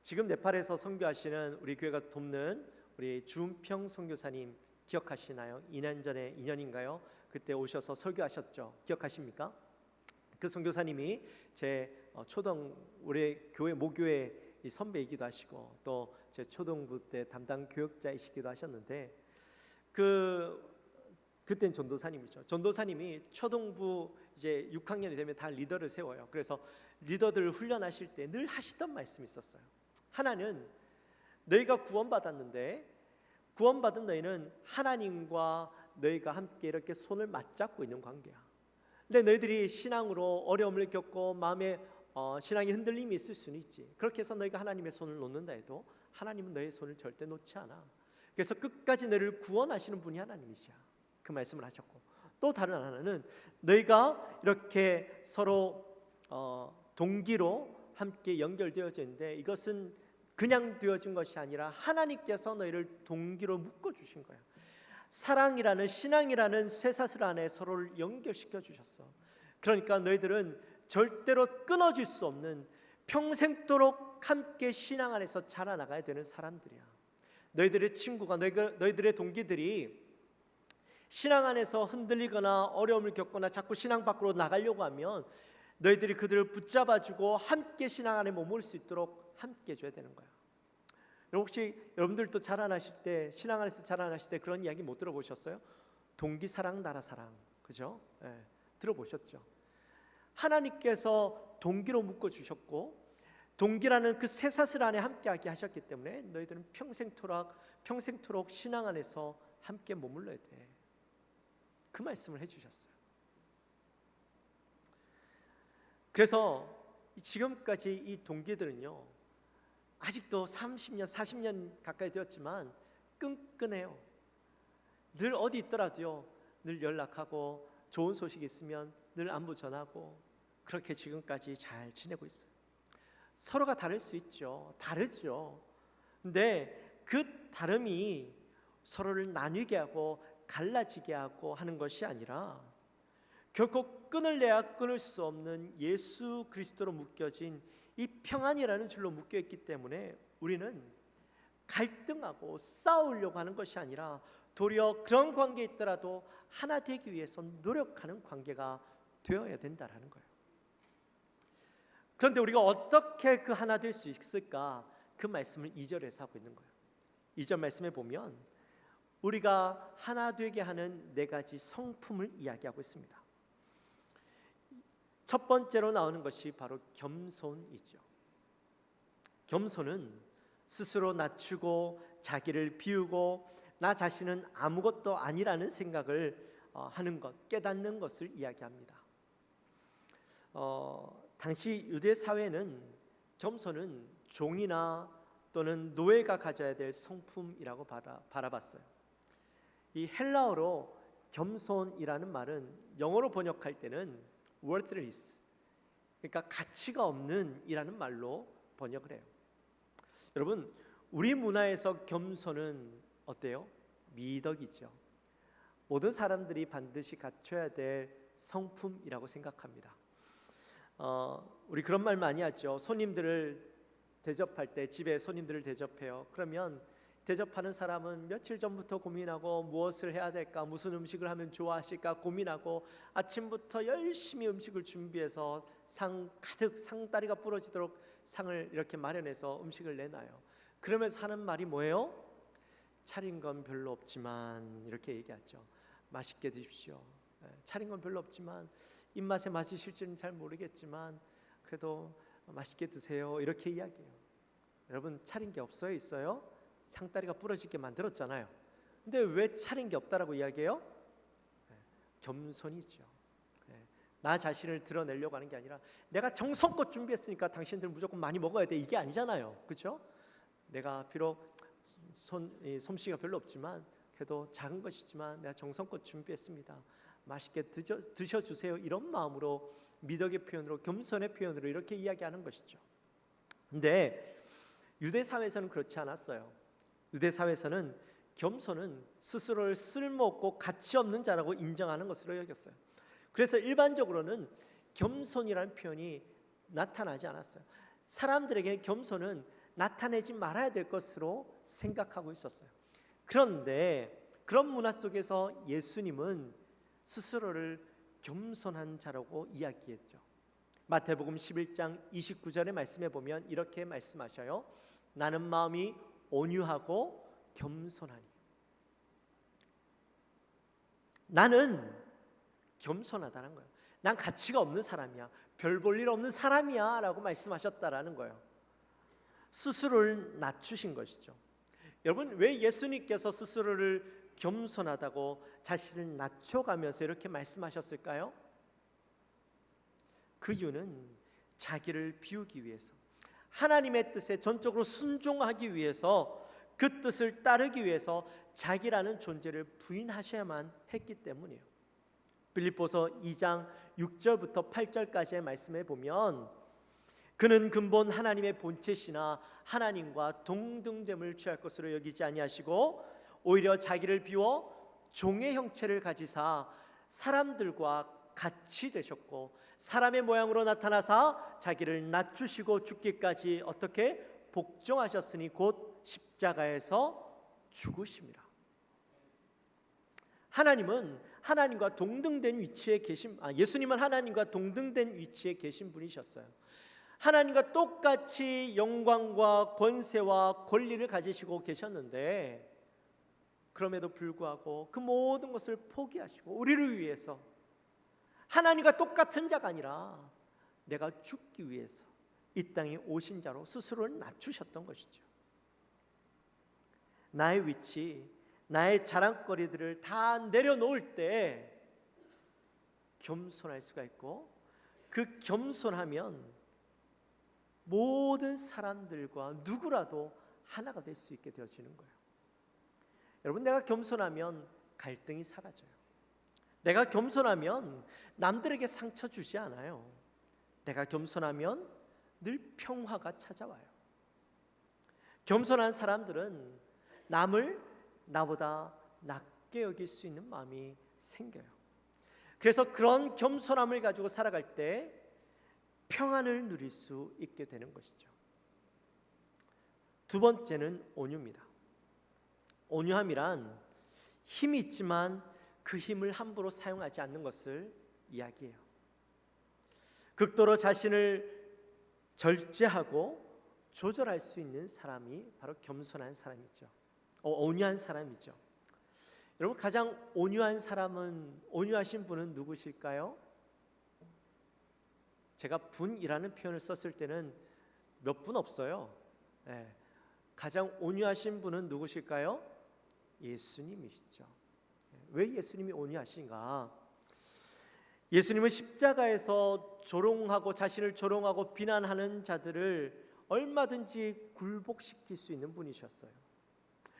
지금 네팔에서 선교하시는 우리 교회가 돕는 우리 주은평 선교사님 기억하시나요? 2년 전에 2년인가요? 그때 오셔서 설교하셨죠. 기억하십니까? 그 선교사님이 제 우리 교회 모교회 선배이기도 하시고 또 제 초등부 때 담당 교역자이시기도 하셨는데 그땐 전도사님이죠. 전도사님이 초등부 이제 6학년이 되면 다 리더를 세워요. 그래서 리더들을 훈련하실 때 늘 하시던 말씀이 있었어요. 하나는 너희가 구원받았는데 구원받은 너희는 하나님과 너희가 함께 이렇게 손을 맞잡고 있는 관계야. 근데 너희들이 신앙으로 어려움을 겪고 마음에 신앙의 흔들림이 있을 수는 있지. 그렇게 해서 너희가 하나님의 손을 놓는다 해도 하나님은 너희의 손을 절대 놓지 않아. 그래서 끝까지 너희를 구원하시는 분이 하나님이시야. 그 말씀을 하셨고, 또 다른 하나는 너희가 이렇게 서로 동기로 함께 연결되어져 있는데 이것은 그냥 되어진 것이 아니라 하나님께서 너희를 동기로 묶어주신 거야. 사랑이라는 신앙이라는 쇠사슬 안에 서로를 연결시켜 주셨어. 그러니까 너희들은 절대로 끊어질 수 없는 평생도록 함께 신앙 안에서 자라나가야 되는 사람들이야. 너희들의 친구가 너희들의 동기들이 신앙 안에서 흔들리거나 어려움을 겪거나 자꾸 신앙 밖으로 나가려고 하면 너희들이 그들을 붙잡아주고 함께 신앙 안에 머물 수 있도록 함께 해줘야 되는 거야. 혹시 여러분들도 자라나실 때 신앙 안에서 자라나실 때 그런 이야기 못 들어보셨어요? 동기 사랑 나라 사랑, 그죠? 들어보셨죠? 하나님께서 동기로 묶어 주셨고 동기라는 그 쇠사슬 안에 함께하게 하셨기 때문에 너희들은 평생토록 신앙 안에서 함께 머물러야 돼. 그 말씀을 해주셨어요. 그래서 지금까지 이 동기들은요 아직도 30년, 40년 가까이 되었지만 끈끈해요. 늘 어디 있더라도요 늘 연락하고 좋은 소식 있으면 늘 안부 전하고 그렇게 지금까지 잘 지내고 있어요. 서로가 다를 수 있죠. 다르죠. 근데 그 다름이 서로를 나뉘게 하고 갈라지게 하고 하는 것이 아니라 결코 끊을래야 끊을 수 없는 예수 그리스도로 묶여진 이 평안이라는 줄로 묶여있기 때문에 우리는 갈등하고 싸우려고 하는 것이 아니라 도리어 그런 관계에 있더라도 하나 되기 위해서 노력하는 관계가 되어야 된다는 거예요. 그런데 우리가 어떻게 그 하나 될 수 있을까? 그 말씀을 2절에서 하고 있는 거예요. 2절 말씀에 보면 우리가 하나 되게 하는 4가지 성품을 이야기하고 있습니다. 첫 번째로 나오는 것이 바로 겸손이죠. 겸손은 스스로 낮추고 자기를 비우고 나 자신은 아무것도 아니라는 생각을 하는 것, 깨닫는 것을 이야기합니다. 당시 유대 사회는 겸손은 종이나 또는 노예가 가져야 될 성품이라고 바라봤어요. 이 헬라어로 겸손이라는 말은 영어로 번역할 때는 worthless, 그러니까 가치가 없는 이라는 말로 번역을 해요. 여러분, 우리 문화에서 겸손은 어때요? 미덕이죠. 모든 사람들이 반드시 갖춰야 될 성품이라고 생각합니다. 우리 그런 말 많이 하죠. 손님들을 대접할 때, 집에 손님들을 대접해요. 그러면 대접하는 사람은 며칠 전부터 고민하고 무엇을 해야 될까, 무슨 음식을 하면 좋아하실까 고민하고 아침부터 열심히 음식을 준비해서 상 가득, 상다리가 부러지도록 상을 이렇게 마련해서 음식을 내놔요. 그러면서 하는 말이 뭐예요? 차린 건 별로 없지만, 이렇게 얘기하죠. 맛있게 드십시오. 차린 건 별로 없지만, 입맛에 맞으실지는 잘 모르겠지만 그래도 맛있게 드세요. 이렇게 이야기해요. 여러분, 차린 게 없어요? 있어요? 상다리가 부러지게 만들었잖아요. 근데 왜 차린 게 없다라고 이야기해요? 겸손이죠. 나 자신을 드러내려고 하는 게 아니라 내가 정성껏 준비했으니까 당신들 무조건 많이 먹어야 돼, 이게 아니잖아요. 그렇죠? 내가 비록 솜씨가 별로 없지만 그래도 작은 것이지만 내가 정성껏 준비했습니다. 맛있게 드셔주세요. 이런 마음으로, 미덕의 표현으로, 겸손의 표현으로 이렇게 이야기하는 것이죠. 근데 유대 사회에서는 그렇지 않았어요. 유대 사회에서는 겸손은 스스로를 쓸모없고 가치 없는 자라고 인정하는 것으로 여겼어요. 그래서 일반적으로는 겸손이라는 표현이 나타나지 않았어요. 사람들에게 겸손은 나타내지 말아야 될 것으로 생각하고 있었어요. 그런데 그런 문화 속에서 예수님은 스스로를 겸손한 자라고 이야기했죠. 마태복음 11장 29절의 말씀에 보면 이렇게 말씀하셔요. 나는 마음이 온유하고 겸손하니. 나는 겸손하다는 거예요. 난 가치가 없는 사람이야, 별 볼 일 없는 사람이야 라고 말씀하셨다라는 거예요. 스스로를 낮추신 것이죠. 여러분, 왜 예수님께서 스스로를 겸손하다고 자신을 낮춰가면서 이렇게 말씀하셨을까요? 그 이유는 자기를 비우기 위해서, 하나님의 뜻에 전적으로 순종하기 위해서, 그 뜻을 따르기 위해서 자기라는 존재를 부인하셔야만 했기 때문이에요. 빌립보서 2장 6절부터 8절까지의 말씀에 보면 그는 근본 하나님의 본체시나 하나님과 동등됨을 취할 것으로 여기지 아니하시고 오히려 자기를 비워 종의 형체를 가지사 사람들과 같이 되셨고 사람의 모양으로 나타나사 자기를 낮추시고 죽기까지 어떻게 복종하셨으니 곧 십자가에서 죽으심이라. 하나님은 하나님과 동등된 위치에 계신, 예수님은 하나님과 동등된 위치에 계신 분이셨어요. 하나님과 똑같이 영광과 권세와 권리를 가지시고 계셨는데 그럼에도 불구하고 그 모든 것을 포기하시고 우리를 위해서, 하나님과 똑같은 자가 아니라 내가 죽기 위해서 이 땅에 오신 자로 스스로를 낮추셨던 것이죠. 나의 위치, 나의 자랑거리들을 다 내려놓을 때 겸손할 수가 있고, 그 겸손하면 모든 사람들과 누구라도 하나가 될 수 있게 되어지는 거예요. 여러분, 내가 겸손하면 갈등이 사라져요. 내가 겸손하면 남들에게 상처 주지 않아요. 내가 겸손하면 늘 평화가 찾아와요. 겸손한 사람들은 남을 나보다 낮게 여길 수 있는 마음이 생겨요. 그래서 그런 겸손함을 가지고 살아갈 때 평안을 누릴 수 있게 되는 것이죠. 두 번째는 온유입니다. 온유함이란 힘이 있지만 그 힘을 함부로 사용하지 않는 것을 이야기해요. 극도로 자신을 절제하고 조절할 수 있는 사람이 바로 겸손한 사람이죠. 온유한 사람이죠. 여러분, 가장 온유한 사람은, 온유하신 분은 누구실까요? 제가 분이라는 표현을 썼을 때는 몇 분 없어요. 네. 가장 온유하신 분은 누구실까요? 예수님이시죠. 왜 예수님이 온유하신가? 예수님은 십자가에서 조롱하고 자신을 조롱하고 비난하는 자들을 얼마든지 굴복시킬 수 있는 분이셨어요.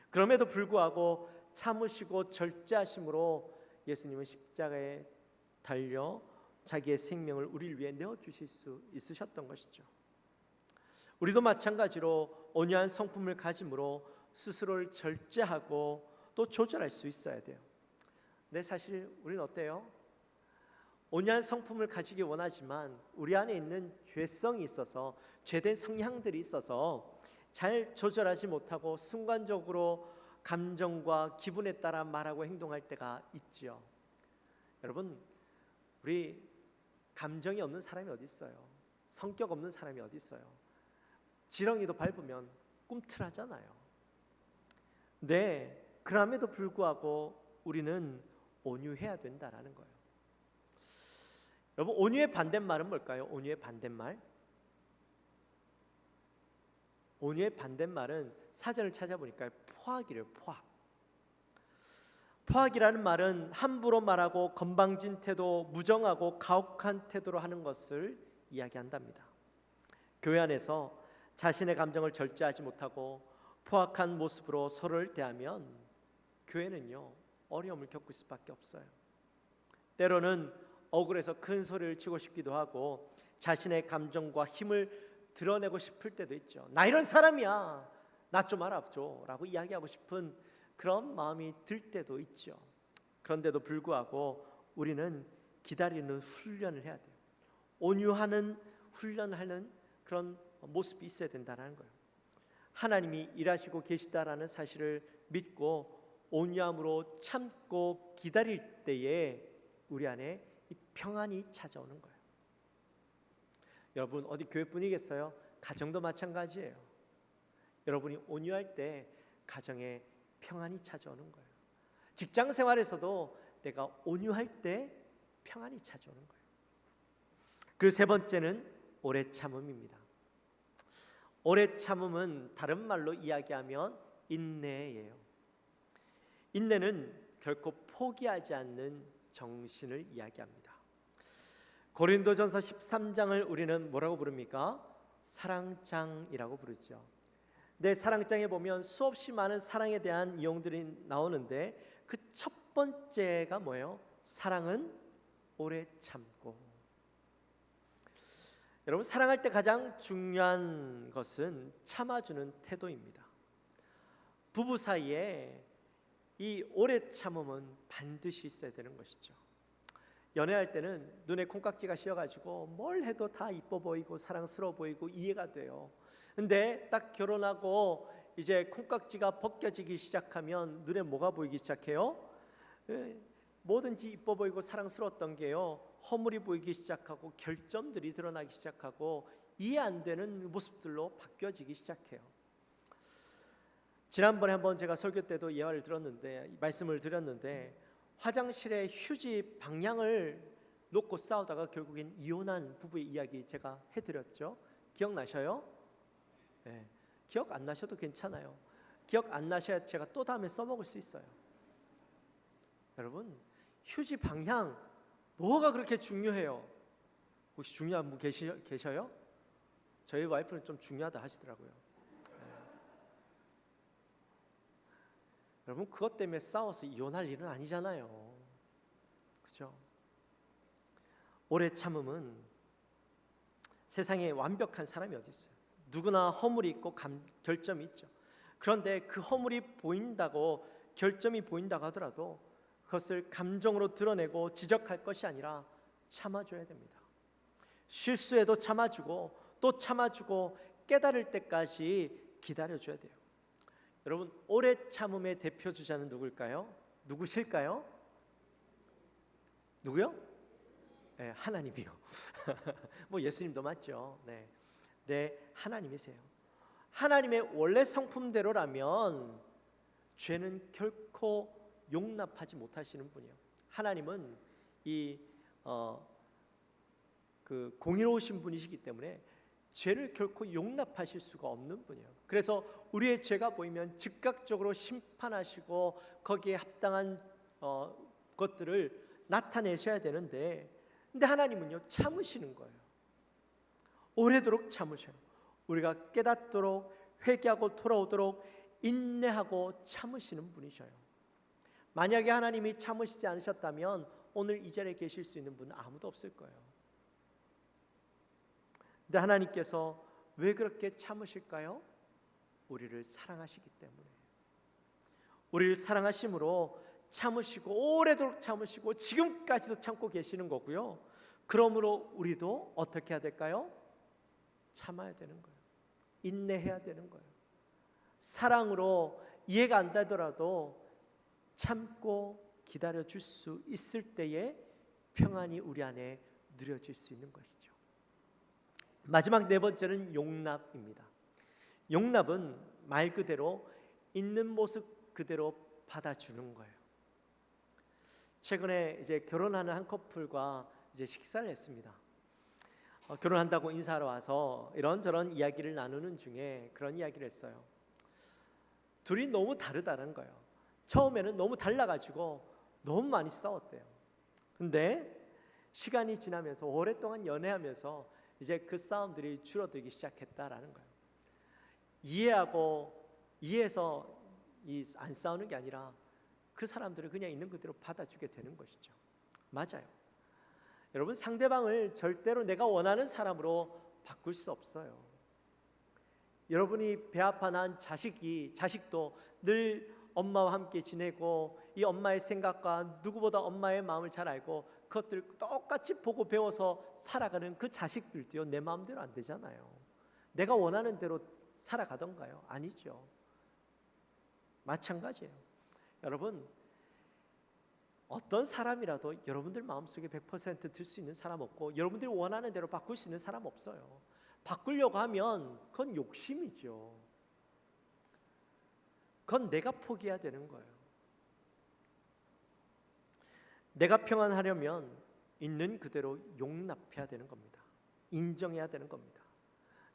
그럼에도 불구하고 참으시고 절제하심으로 예수님은 십자가에 달려 자기의 생명을 우리를 위해 내어주실 수 있으셨던 것이죠. 우리도 마찬가지로 온유한 성품을 가짐으로 스스로를 절제하고 또 조절할 수 있어야 돼요. 근데 사실 우리는 어때요? 온유한 성품을 가지기 원하지만 우리 안에 있는 죄성이 있어서, 죄된 성향들이 있어서 잘 조절하지 못하고 순간적으로 감정과 기분에 따라 말하고 행동할 때가 있지요. 여러분, 우리 감정이 없는 사람이 어디 있어요? 성격 없는 사람이 어디 있어요? 지렁이도 밟으면 꿈틀하잖아요. 네, 그럼에도 불구하고 우리는 온유해야 된다라는 거예요. 여러분, 온유의 반대말은 뭘까요? 온유의 반대말? 온유의 반대말은 사전을 찾아보니까 포악이래요. 포악. 포악이라는 말은 함부로 말하고 건방진 태도, 무정하고 가혹한 태도로 하는 것을 이야기한답니다. 교회 안에서 자신의 감정을 절제하지 못하고 포악한 모습으로 서로를 대하면 교회는요, 어려움을 겪을 수밖에 없어요. 때로는 억울해서 큰 소리를 치고 싶기도 하고 자신의 감정과 힘을 드러내고 싶을 때도 있죠. 나 이런 사람이야, 나 좀 알아줘 라고 이야기하고 싶은 그런 마음이 들 때도 있죠. 그런데도 불구하고 우리는 기다리는 훈련을 해야 돼요. 온유하는 훈련을 하는 그런 모습이 있어야 된다는 거예요. 하나님이 일하시고 계시다라는 사실을 믿고 온유함으로 참고 기다릴 때에 우리 안에 이 평안이 찾아오는 거예요. 여러분, 어디 교회뿐이겠어요? 가정도 마찬가지예요. 여러분이 온유할 때 가정에 평안이 찾아오는 거예요. 직장 생활에서도 내가 온유할 때 평안이 찾아오는 거예요. 그리고 세 번째는 오래 참음입니다. 오래 참음은 다른 말로 이야기하면 인내예요. 인내는 결코 포기하지 않는 정신을 이야기합니다. 고린도전서 13장을 우리는 뭐라고 부릅니까? 사랑장이라고 부르죠. 네, 사랑장에 보면 수없이 많은 사랑에 대한 내용들이 나오는데 그 첫 번째가 뭐예요? 사랑은 오래 참고. 여러분, 사랑할 때 가장 중요한 것은 참아주는 태도입니다. 부부 사이에 이 오래 참음은 반드시 있어야 되는 것이죠. 연애할 때는 눈에 콩깍지가 씌어가지고 뭘 해도 다 이뻐 보이고 사랑스러워 보이고 이해가 돼요. 근데 딱 결혼하고 이제 콩깍지가 벗겨지기 시작하면 눈에 뭐가 보이기 시작해요? 뭐든지 이뻐 보이고 사랑스러웠던 게요, 허물이 보이기 시작하고 결점들이 드러나기 시작하고 이해 안 되는 모습들로 바뀌어지기 시작해요. 지난번에 한번 제가 설교 때도 말씀을 드렸는데 화장실에 휴지 방향을 놓고 싸우다가 결국엔 이혼한 부부의 이야기 제가 해드렸죠. 기억나셔요? 네. 기억 안 나셔도 괜찮아요. 기억 안 나셔야 제가 또 다음에 써먹을 수 있어요. 여러분, 휴지 방향 뭐가 그렇게 중요해요? 혹시 중요한 분 계셔요? 저희 와이프는 좀 중요하다 하시더라고요. 여러분, 그것 때문에 싸워서 이혼할 일은 아니잖아요. 그죠? 오래 참음은 세상에 완벽한 사람이 어디 있어요? 누구나 허물이 있고 결점이 있죠. 그런데 그 허물이 보인다고, 결점이 보인다고 하더라도 그것을 감정으로 드러내고 지적할 것이 아니라 참아줘야 됩니다. 실수해도 참아주고 또 참아주고 깨달을 때까지 기다려줘야 돼요. 여러분, 오래 참음의 대표 주자는 누굴까요? 누구실까요? 누구요? 네, 하나님이요. 뭐 예수님도 맞죠. 네, 하나님이세요. 하나님의 원래 성품대로라면 죄는 결코 용납하지 못하시는 분이에요. 하나님은 그 공의로우신 분이시기 때문에 죄를 결코 용납하실 수가 없는 분이에요. 그래서 우리의 죄가 보이면 즉각적으로 심판하시고 거기에 합당한 것들을 나타내셔야 되는데, 근데 하나님은요, 참으시는 거예요. 오래도록 참으셔요. 우리가 깨닫도록 회개하고 돌아오도록 인내하고 참으시는 분이셔요. 만약에 하나님이 참으시지 않으셨다면 오늘 이 자리에 계실 수 있는 분은 아무도 없을 거예요. 근데 하나님께서 왜 그렇게 참으실까요? 우리를 사랑하시기 때문에. 우리를 사랑하심으로 참으시고 오래도록 참으시고 지금까지도 참고 계시는 거고요. 그러므로 우리도 어떻게 해야 될까요? 참아야 되는 거예요. 인내해야 되는 거예요. 사랑으로 이해가 안 되더라도 참고 기다려 줄 수 있을 때에 평안이 우리 안에 누려질 수 있는 것이죠. 마지막 네 번째는 용납입니다. 용납은 말 그대로 있는 모습 그대로 받아주는 거예요. 최근에 이제 결혼하는 한 커플과 이제 식사를 했습니다. 결혼한다고 인사하러 와서 이런저런 이야기를 나누는 중에 그런 이야기를 했어요. 둘이 너무 다르다는 거예요. 처음에는 너무 달라가지고 너무 많이 싸웠대요. 근데 시간이 지나면서 오랫동안 연애하면서 이제 그 싸움들이 줄어들기 시작했다라는 거예요. 이해해서 안 싸우는 게 아니라 그 사람들을 그냥 있는 그대로 받아주게 되는 것이죠. 맞아요. 여러분, 상대방을 절대로 내가 원하는 사람으로 바꿀 수 없어요. 여러분이 배 아파 난 자식도 늘 엄마와 함께 지내고 이 엄마의 생각과 누구보다 엄마의 마음을 잘 알고 그것들 똑같이 보고 배워서 살아가는 그 자식들도요, 내 마음대로 안 되잖아요. 내가 원하는 대로 살아가던가요? 아니죠. 마찬가지예요. 여러분, 어떤 사람이라도 여러분들 마음속에 100% 들 수 있는 사람 없고 여러분들이 원하는 대로 바꿀 수 있는 사람 없어요. 바꾸려고 하면 그건 욕심이죠. 그건 내가 포기해야 되는 거예요. 내가 평안하려면 있는 그대로 용납해야 되는 겁니다. 인정해야 되는 겁니다.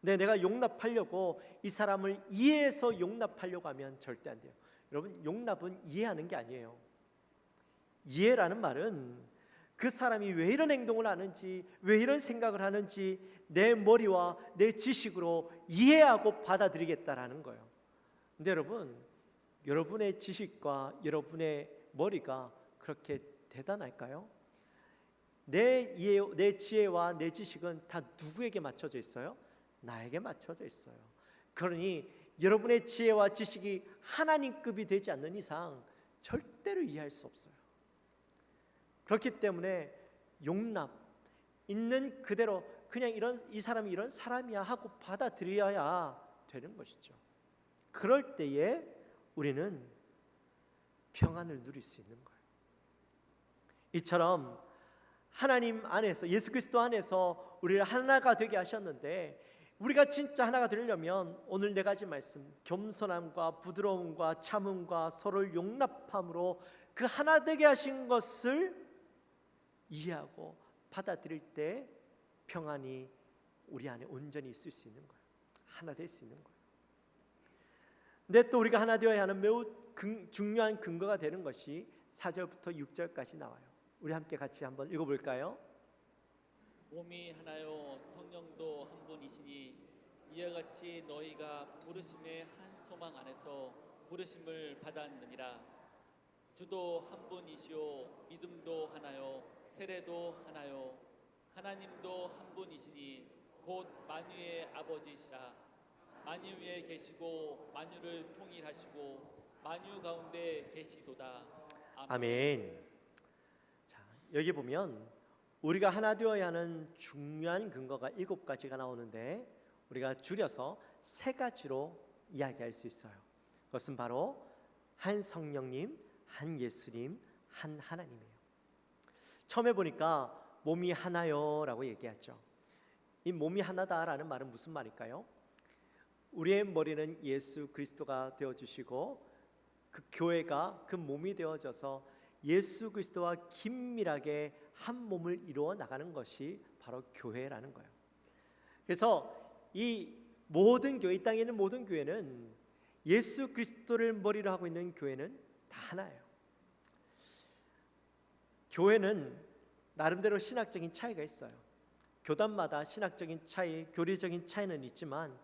근데 내가 용납하려고 이 사람을 이해해서 용납하려고 하면 절대 안 돼요. 여러분, 용납은 이해하는 게 아니에요. 이해라는 말은 그 사람이 왜 이런 행동을 하는지, 왜 이런 생각을 하는지 내 머리와 내 지식으로 이해하고 받아들이겠다라는 거예요. 근데 여러분의 지식과 여러분의 머리가 그렇게 대단할까요? 내 지혜와 내 지식은 다 누구에게 맞춰져 있어요? 나에게 맞춰져 있어요. 그러니 여러분의 지혜와 지식이 하나님급이 되지 않는 이상 절대로 이해할 수 없어요. 그렇기 때문에 용납, 있는 그대로 그냥 이 사람이 이런 사람이야 하고 받아들여야 되는 것이죠. 그럴 때에 우리는 평안을 누릴 수 있는 거예요. 이처럼 하나님 안에서, 예수 그리스도 안에서 우리를 하나가 되게 하셨는데, 우리가 진짜 하나가 되려면 오늘 네 가지 말씀, 겸손함과 부드러움과 참음과 서로를 용납함으로 그 하나 되게 하신 것을 이해하고 받아들일 때 평안이 우리 안에 온전히 있을 수 있는 거예요. 하나 될 수 있는 거예요. 근데 또 우리가 하나 되어야 하는 매우 중요한 근거가 되는 것이 4절부터 6절까지 나와요. 우리 함께 같이 한번 읽어볼까요? 몸이 하나요 성령도 한 분이시니 이와 같이 너희가 부르심의 한 소망 안에서 부르심을 받았느니라. 주도 한 분이시요 믿음도 하나요 세례도 하나요 하나님도 한 분이시니 곧 만유의 아버지시라. 만유 위에 계시고 만유를 통일하시고 만유 가운데 계시도다. 아멘. 자, 여기 보면 우리가 하나 되어야 하는 중요한 근거가 7가지가 나오는데 우리가 줄여서 3가지로 이야기할 수 있어요. 그것은 바로 한 성령님, 한 예수님, 한 하나님이에요. 처음에 보니까 몸이 하나요 라고 얘기하죠. 이 몸이 하나다라는 말은 무슨 말일까요? 우리의 머리는 예수 그리스도가 되어주시고 그 교회가 그 몸이 되어져서 예수 그리스도와 긴밀하게 한 몸을 이루어 나가는 것이 바로 교회라는 거예요. 그래서 이 모든 교회, 이 땅에 있는 모든 교회는 예수 그리스도를 머리로 하고 있는 교회는 다 하나예요. 교회는 나름대로 신학적인 차이가 있어요. 교단마다 신학적인 차이, 교리적인 차이는 있지만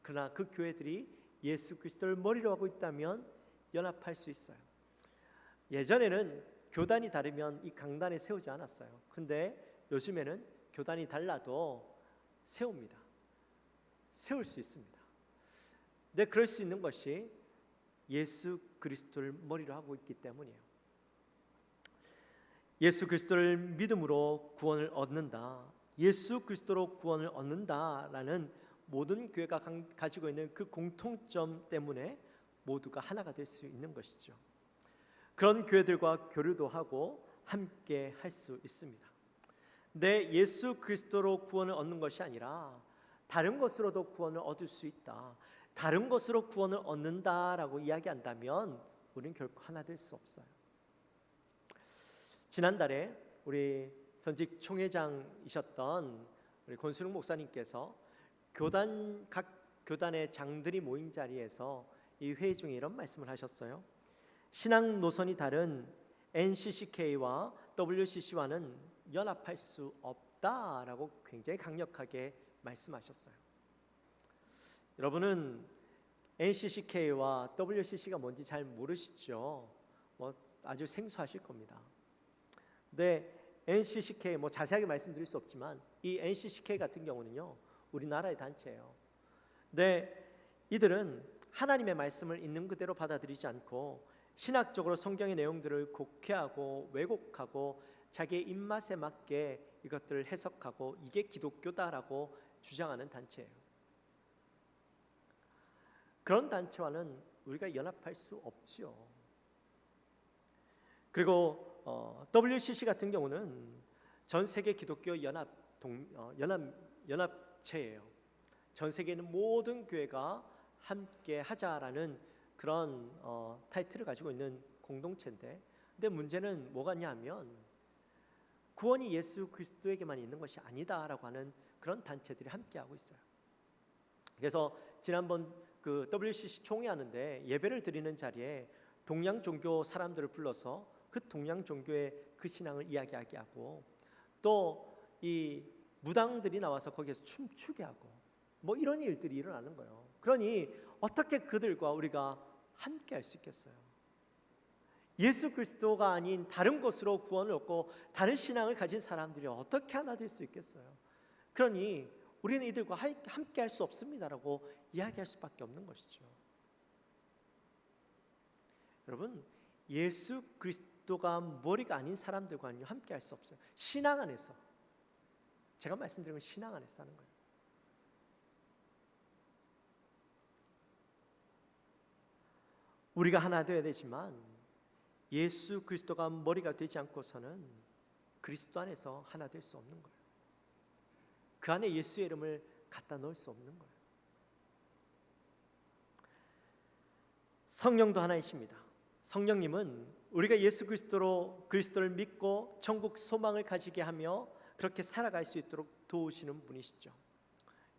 그러나 그 교회들이 예수 그리스도를 머리로 하고 있다면 연합할 수 있어요. 예전에는 교단이 다르면 이 강단에 세우지 않았어요. 근데 요즘에는 교단이 달라도 세웁니다. 세울 수 있습니다. 근데 그럴 수 있는 것이 예수 그리스도를 머리로 하고 있기 때문이에요. 예수 그리스도를 믿음으로 구원을 얻는다. 예수 그리스도로 구원을 얻는다라는 모든 교회가 가지고 있는 그 공통점 때문에 모두가 하나가 될 수 있는 것이죠. 그런 교회들과 교류도 하고 함께 할 수 있습니다. 내 예수 그리스도로 구원을 얻는 것이 아니라 다른 것으로도 구원을 얻을 수 있다. 다른 것으로 구원을 얻는다라고 이야기한다면 우리는 결코 하나 될 수 없어요. 지난달에 우리 전직 총회장이셨던 우리 권순욱 목사님께서 각 교단의 장들이 모인 자리에서 이 회의 중에 이런 말씀을 하셨어요. 신앙 노선이 다른 NCCK와 WCC와는 연합할 수 없다라고 굉장히 강력하게 말씀하셨어요. 여러분은 NCCK와 WCC가 뭔지 잘 모르시죠? 아주 생소하실 겁니다. 근데 NCCK 자세하게 말씀드릴 수 없지만 이 NCCK 같은 경우는요, 우리나라의 단체예요. 근데 이들은 하나님의 말씀을 있는 그대로 받아들이지 않고 신학적으로 성경의 내용들을 곡해하고 왜곡하고 자기의 입맛에 맞게 이것들을 해석하고 이게 기독교다라고 주장하는 단체예요. 그런 단체와는 우리가 연합할 수 없지요. 그리고 WCC 같은 경우는 전 세계 기독교 연합체예요. 전 세계 있는 모든 교회가 함께 하자라는 그런 타이틀을 가지고 있는 공동체인데, 근데 문제는 뭐가 있냐면 구원이 예수 그리스도에게만 있는 것이 아니다라고 하는 그런 단체들이 함께하고 있어요. 그래서 지난번 그 WCC 총회하는데 예배를 드리는 자리에 동양 종교 사람들을 불러서 그 동양 종교의 그 신앙을 이야기하게 하고, 또 이 무당들이 나와서 거기에서 춤추게 하고 이런 일들이 일어나는 거예요. 그러니 어떻게 그들과 우리가 함께 할 수 있겠어요? 예수 그리스도가 아닌 다른 것으로 구원을 얻고 다른 신앙을 가진 사람들이 어떻게 하나 될 수 있겠어요? 그러니 우리는 이들과 함께 할 수 없습니다라고 이야기할 수밖에 없는 것이죠. 여러분, 예수 그리스도가 머리가 아닌 사람들과 함께 할 수 없어요. 신앙 안에서, 제가 말씀드린 건 신앙 안에서 하는 거예요. 우리가 하나 되어야 되지만 예수 그리스도가 머리가 되지 않고서는 그리스도 안에서 하나 될 수 없는 거예요. 그 안에 예수의 이름을 갖다 넣을 수 없는 거예요. 성령도 하나이십니다. 성령님은 우리가 예수 그리스도를 믿고 천국 소망을 가지게 하며 그렇게 살아갈 수 있도록 도우시는 분이시죠.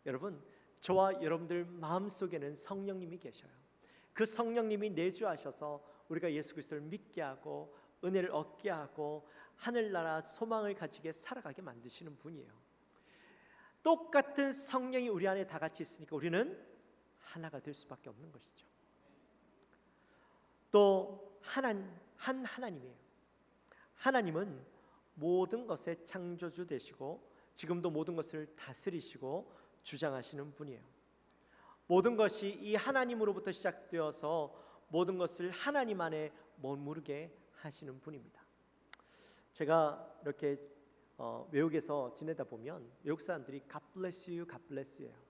여러분, 저와 여러분들 마음속에는 성령님이 계셔요. 그 성령님이 내주하셔서 우리가 예수 그리스도를 믿게 하고 은혜를 얻게 하고 하늘나라 소망을 가지게 살아가게 만드시는 분이에요. 똑같은 성령이 우리 안에 다 같이 있으니까 우리는 하나가 될 수밖에 없는 것이죠. 또 하나님이에요. 하나님은 모든 것의 창조주 되시고 지금도 모든 것을 다스리시고 주장하시는 분이에요. 모든 것이 이 하나님으로부터 시작되어서 모든 것을 하나님 안에 머무르게 하시는 분입니다. 제가 이렇게 외국에서 지내다 보면 외국 사람들이 God bless you, God bless you예요.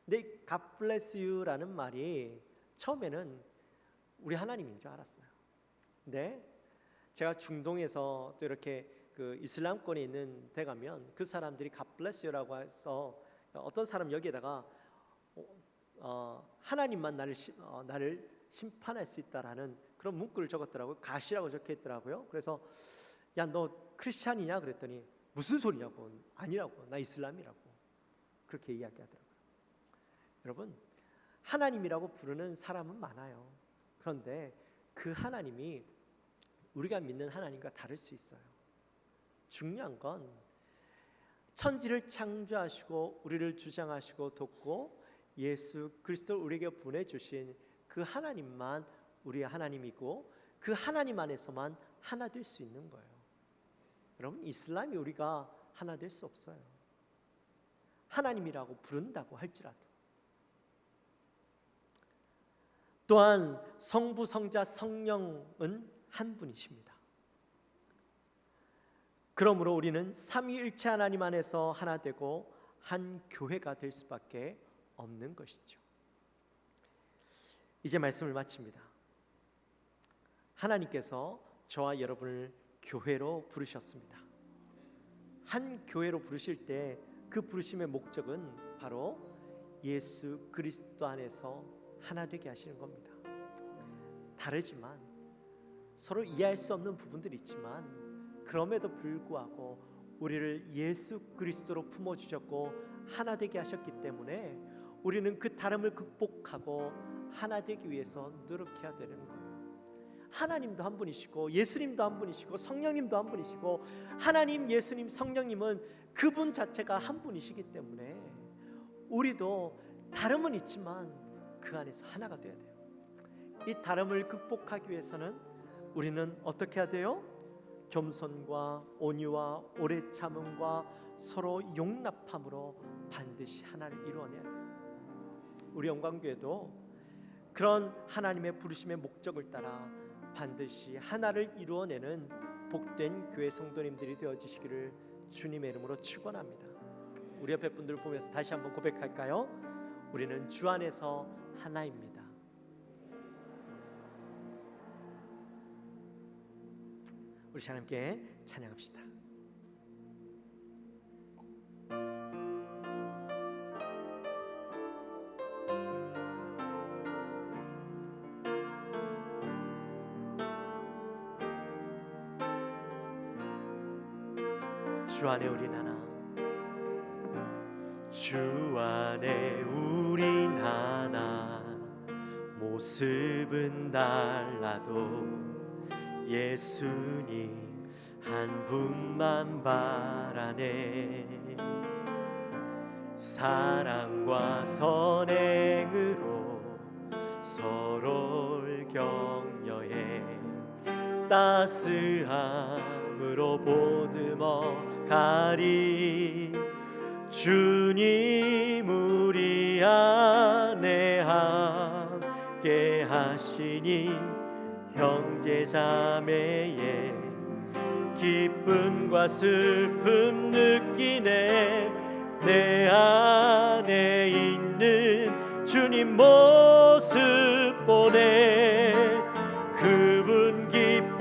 근데 God bless you라는 말이 처음에는 우리 하나님인 줄 알았어요. 근데 제가 중동에서 또 이렇게 그 이슬람권에 있는 데 가면 그 사람들이 God bless you라고 해서 어떤 사람 여기에다가 하나님만 나를 심판할 수 있다라는 그런 문구를 적었더라고요. 가시라고 적혀 있더라고요. 그래서 야, 너 크리스찬이냐 그랬더니 무슨 소리냐고. 아니라고, 나 이슬람이라고 그렇게 이야기하더라고요. 여러분, 하나님이라고 부르는 사람은 많아요. 그런데 그 하나님이 우리가 믿는 하나님과 다를 수 있어요. 중요한 건 천지를 창조하시고 우리를 주장하시고 돕고 예수 그리스도를 우리에게 보내주신 그 하나님만 우리의 하나님이고 그 하나님 안에서만 하나 될 수 있는 거예요. 여러분, 이슬람이 우리가 하나 될 수 없어요. 하나님이라고 부른다고 할지라도. 또한 성부, 성자, 성령은 한 분이십니다. 그러므로 우리는 삼위일체 하나님 안에서 하나 되고 한 교회가 될 수밖에 없는 것이죠. 이제 말씀을 마칩니다. 하나님께서 저와 여러분을 교회로 부르셨습니다. 한 교회로 부르실 때 그 부르심의 목적은 바로 예수 그리스도 안에서 하나 되게 하시는 겁니다. 다르지만 서로 이해할 수 없는 부분들이 있지만 그럼에도 불구하고 우리를 예수 그리스도로 품어주셨고 하나 되게 하셨기 때문에 우리는 그 다름을 극복하고 하나 되기 위해서 노력해야 되는 거예요. 하나님도 한 분이시고 예수님도 한 분이시고 성령님도 한 분이시고 하나님, 예수님, 성령님은 그분 자체가 한 분이시기 때문에 우리도 다름은 있지만 그 안에서 하나가 되어야 돼요. 이 다름을 극복하기 위해서는 우리는 어떻게 해야 돼요? 겸손과 온유와 오래 참음과 서로 용납함으로 반드시 하나를 이루어내야 돼요. 우리 영광교회도 그런 하나님의 부르심의 목적을 따라 반드시 하나를 이루어내는 복된 교회 성도님들이 되어주시기를 주님의 이름으로 축원합니다. 우리 옆에 분들을 보면서 다시 한번 고백할까요? 우리는 주 안에서 하나입니다. 우리 하나님께 찬양합시다. 주 안에 우린 하나, 주 안에 우린 하나, 모습은 달라도 예수님 한 분만 바라네. 사랑과 선행으로 서로를 격려해 따스함으로 보듬어 가리. 주님 우리 안에 함께 하시니 형제 자매의 기쁨과 슬픔 느끼네. 내 안에 있는 주님 모습 보네. 그분 기뻐하시네.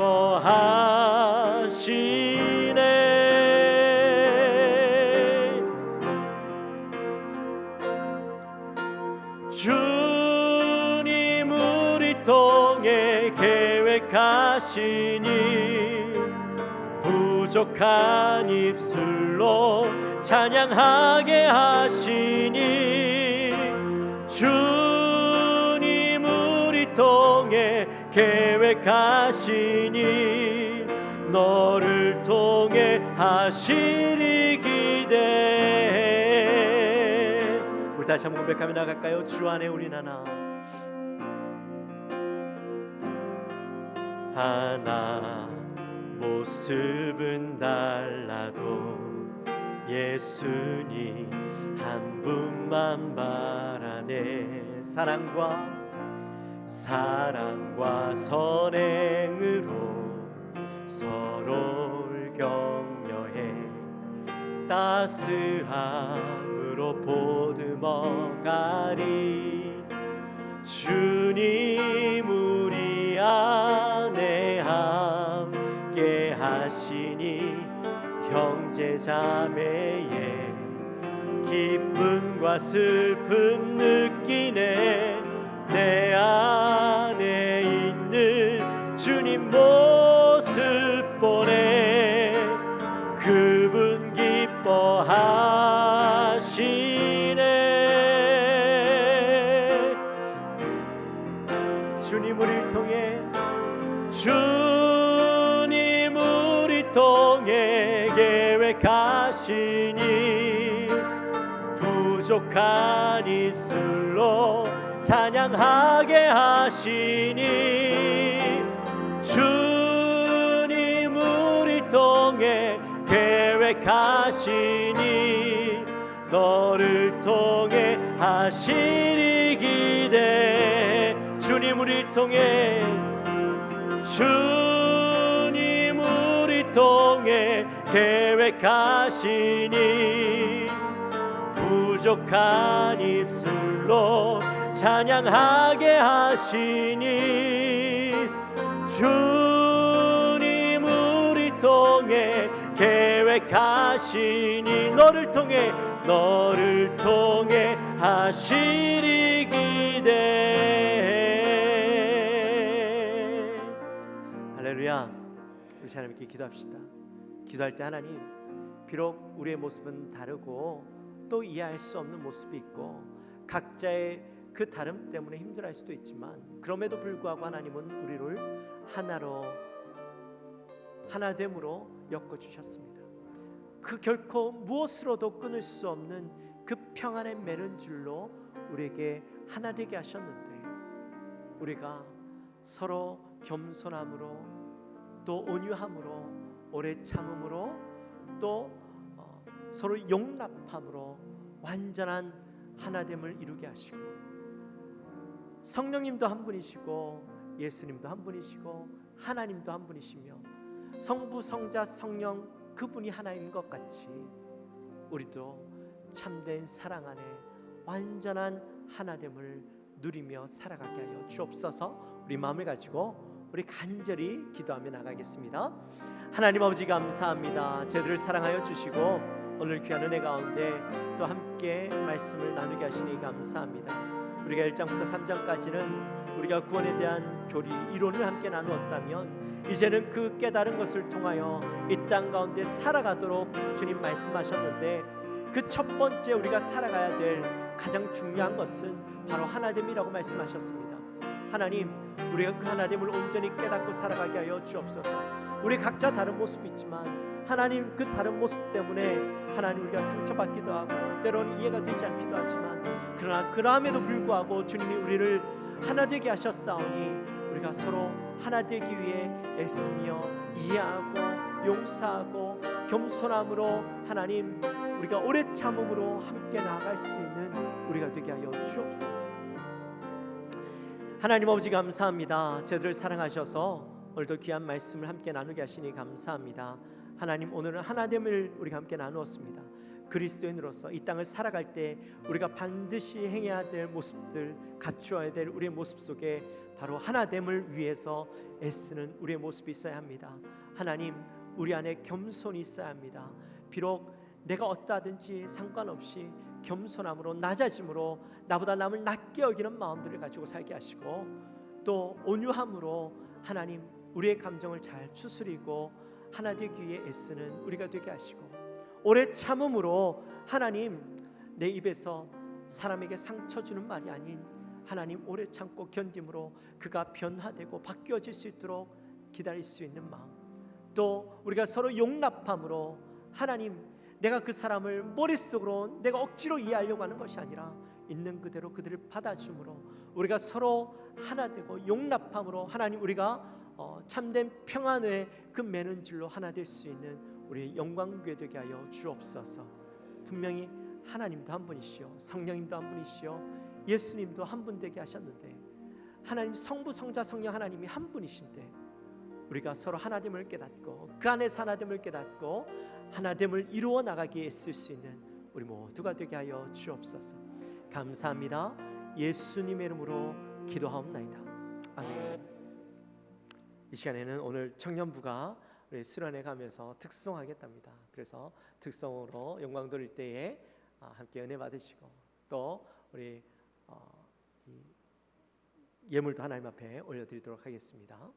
주님 우리 통해 계획하시니 부족한 입술로 찬양하게 하시니. 주님 우리 통해 계획하시니 너를 통해 하시리 기대해. 우리 다시 한번 고백하며 나갈까요? 주 안에 우린 하나, 하나, 모습은 달라도 예수님 한 분만 바라네. 사랑과 선행으로 서로를 격려해 따스함으로 보듬어 가리. 주님 우리 안에 함께 하시니 형제 자매의 기쁨과 슬픔 느끼네. 내 안에 있는 주님 모습 보네. 그분 기뻐하시네. 주님 우리를 통해 계획하시니 부족한 입술로 찬양하게 하시니 주님 우리 통해 계획하시니 너를 통해 하시리 기대 주님 우리 통해 주님 우리 통해 계획하시니 부족한 입술로 찬양하게 하시니 주님 우리 통해 계획하시니 너를 통해 하시리 기대. 할렐루야. 우리 하나님께 기도합시다. 기도할 때 하나님, 비록 우리의 모습은 다르고 또 이해할 수 없는 모습이 있고 각자의 그 다름 때문에 힘들어할 수도 있지만 그럼에도 불구하고 하나님은 우리를 하나됨으로 엮어주셨습니다. 그 결코 무엇으로도 끊을 수 없는 그 평안의 매는 줄로 우리에게 하나 되게 하셨는데 우리가 서로 겸손함으로 또 온유함으로 오래 참음으로 또 서로 용납함으로 완전한 하나됨을 이루게 하시고 성령님도 한 분이시고 예수님도 한 분이시고 하나님도 한 분이시며 성부 성자 성령 그분이 하나인 것 같이 우리도 참된 사랑 안에 완전한 하나됨을 누리며 살아가게 하여 주옵소서. 우리 마음을 가지고 우리 간절히 기도하며 나가겠습니다. 하나님 아버지 감사합니다. 저희들을 사랑하여 주시고 오늘 귀한 은혜 가운데 또 함께 말씀을 나누게 하시니 감사합니다. 우리가 1장부터 3장까지는 우리가 구원에 대한 교리 이론을 함께 나누었다면 이제는 그 깨달은 것을 통하여 이 땅 가운데 살아가도록 주님 말씀하셨는데 그 첫 번째 우리가 살아가야 될 가장 중요한 것은 바로 하나됨이라고 말씀하셨습니다. 하나님, 우리가 그 하나됨을 온전히 깨닫고 살아가게 하여 주옵소서. 우리 각자 다른 모습이 있지만 하나님 그 다른 모습 때문에 하나님 우리가 상처받기도 하고 때로는 이해가 되지 않기도 하지만 그러나 그럼에도 불구하고 주님이 우리를 하나 되게 하셨사오니 우리가 서로 하나 되기 위해 애쓰며 이해하고 용서하고 겸손함으로 하나님 우리가 오래 참음으로 함께 나아갈 수 있는 우리가 되게 하여 주옵소서. 하나님 아버지 감사합니다. 저희들을 사랑하셔서 오늘도 귀한 말씀을 함께 나누게 하시니 감사합니다. 하나님, 오늘은 하나됨을 우리가 함께 나누었습니다. 그리스도인으로서 이 땅을 살아갈 때 우리가 반드시 행해야 될 모습들, 갖추어야 될 우리의 모습 속에 바로 하나됨을 위해서 애쓰는 우리의 모습이 있어야 합니다. 하나님, 우리 안에 겸손이 있어야 합니다. 비록 내가 어떠하든지 상관없이 겸손함으로 낮아짐으로 나보다 남을 낮게 여기는 마음들을 가지고 살게 하시고 또 온유함으로 하나님 우리의 감정을 잘 추스리고 하나 되기 위해 애쓰는 우리가 되게 하시고 오래 참음으로 하나님 내 입에서 사람에게 상처 주는 말이 아닌 하나님 오래 참고 견딤으로 그가 변화되고 바뀌어질 수 있도록 기다릴 수 있는 마음, 또 우리가 서로 용납함으로 하나님 내가 그 사람을 머릿속으로 내가 억지로 이해하려고 하는 것이 아니라 있는 그대로 그들을 받아줌으로 우리가 서로 하나 되고 용납함으로 하나님 우리가 참된 평안의 그 매는 줄로 하나 될 수 있는 우리의 영광교회 되게 하여 주옵소서. 분명히 하나님도 한 분이시요 성령님도 한 분이시요 예수님도 한 분 되게 하셨는데 하나님 성부 성자 성령 하나님이 한 분이신데 우리가 서로 하나됨을 깨닫고 그 안에서 하나됨을 깨닫고 하나됨을 이루어 나가기에 애쓸 수 있는 우리 모두가 되게 하여 주옵소서. 감사합니다. 예수님의 이름으로 기도하옵나이다. 아멘. 이 시간에는 오늘 청년부가 우리 수련회 가면서 특송하겠답니다. 그래서 특송으로 영광 돌릴 때에 함께 은혜 받으시고 또 우리 예물도 하나님 앞에 올려드리도록 하겠습니다.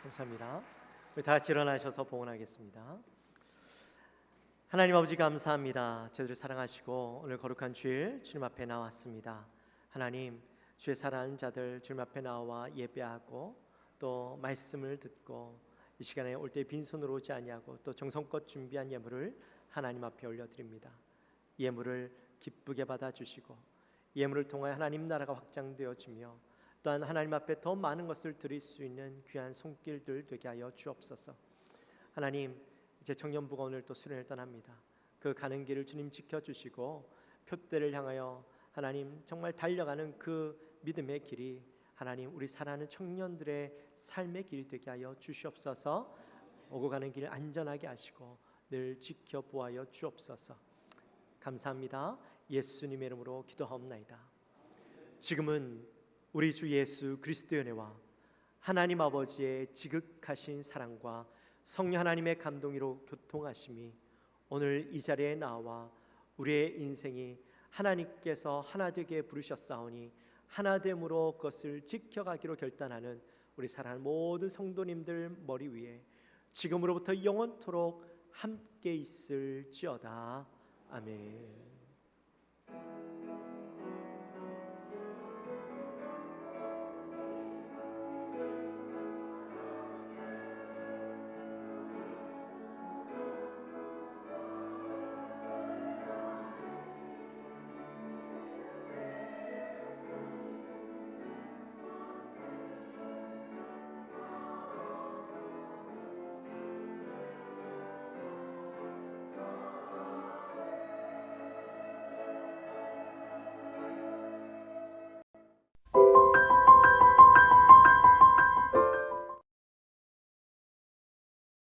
감사합니다. 우리 다 같이 일어나셔서 봉헌하겠습니다. 하나님 아버지 감사합니다. 저희들을 사랑하시고 오늘 거룩한 주일 주님 앞에 나왔습니다. 하나님, 주의 사랑하는 자들 주님 앞에 나와 예배하고 또 말씀을 듣고 이 시간에 올 때 빈손으로 오지 아니하고 또 정성껏 준비한 예물을 하나님 앞에 올려드립니다. 예물을 기쁘게 받아주시고 예물을 통하여 하나님 나라가 확장되어지며 또한 하나님 앞에 더 많은 것을 드릴 수 있는 귀한 손길들 되게 하여 주옵소서. 하나님, 이제 청년부가 오늘 또 수련을 떠납니다. 그 가는 길을 주님 지켜주시고 표대를 향하여 하나님 정말 달려가는 그 믿음의 길이 하나님 우리 사랑하는 청년들의 삶의 길이 되게 하여 주시옵소서. 오고 가는 길을 안전하게 하시고 늘 지켜보아여 주옵소서. 감사합니다. 예수님의 이름으로 기도하옵나이다. 지금은 우리 주 예수 그리스도의 은혜와 하나님 아버지의 지극하신 사랑과 성령 하나님의 감동으로 교통하심이 오늘 이 자리에 나와 우리의 인생이 하나님께서 하나 되게 부르셨사오니 하나됨으로 그것을 지켜가기로 결단하는 우리 사랑하는 모든 성도님들 머리 위에 지금으로부터 영원토록 함께 있을지어다. 아멘.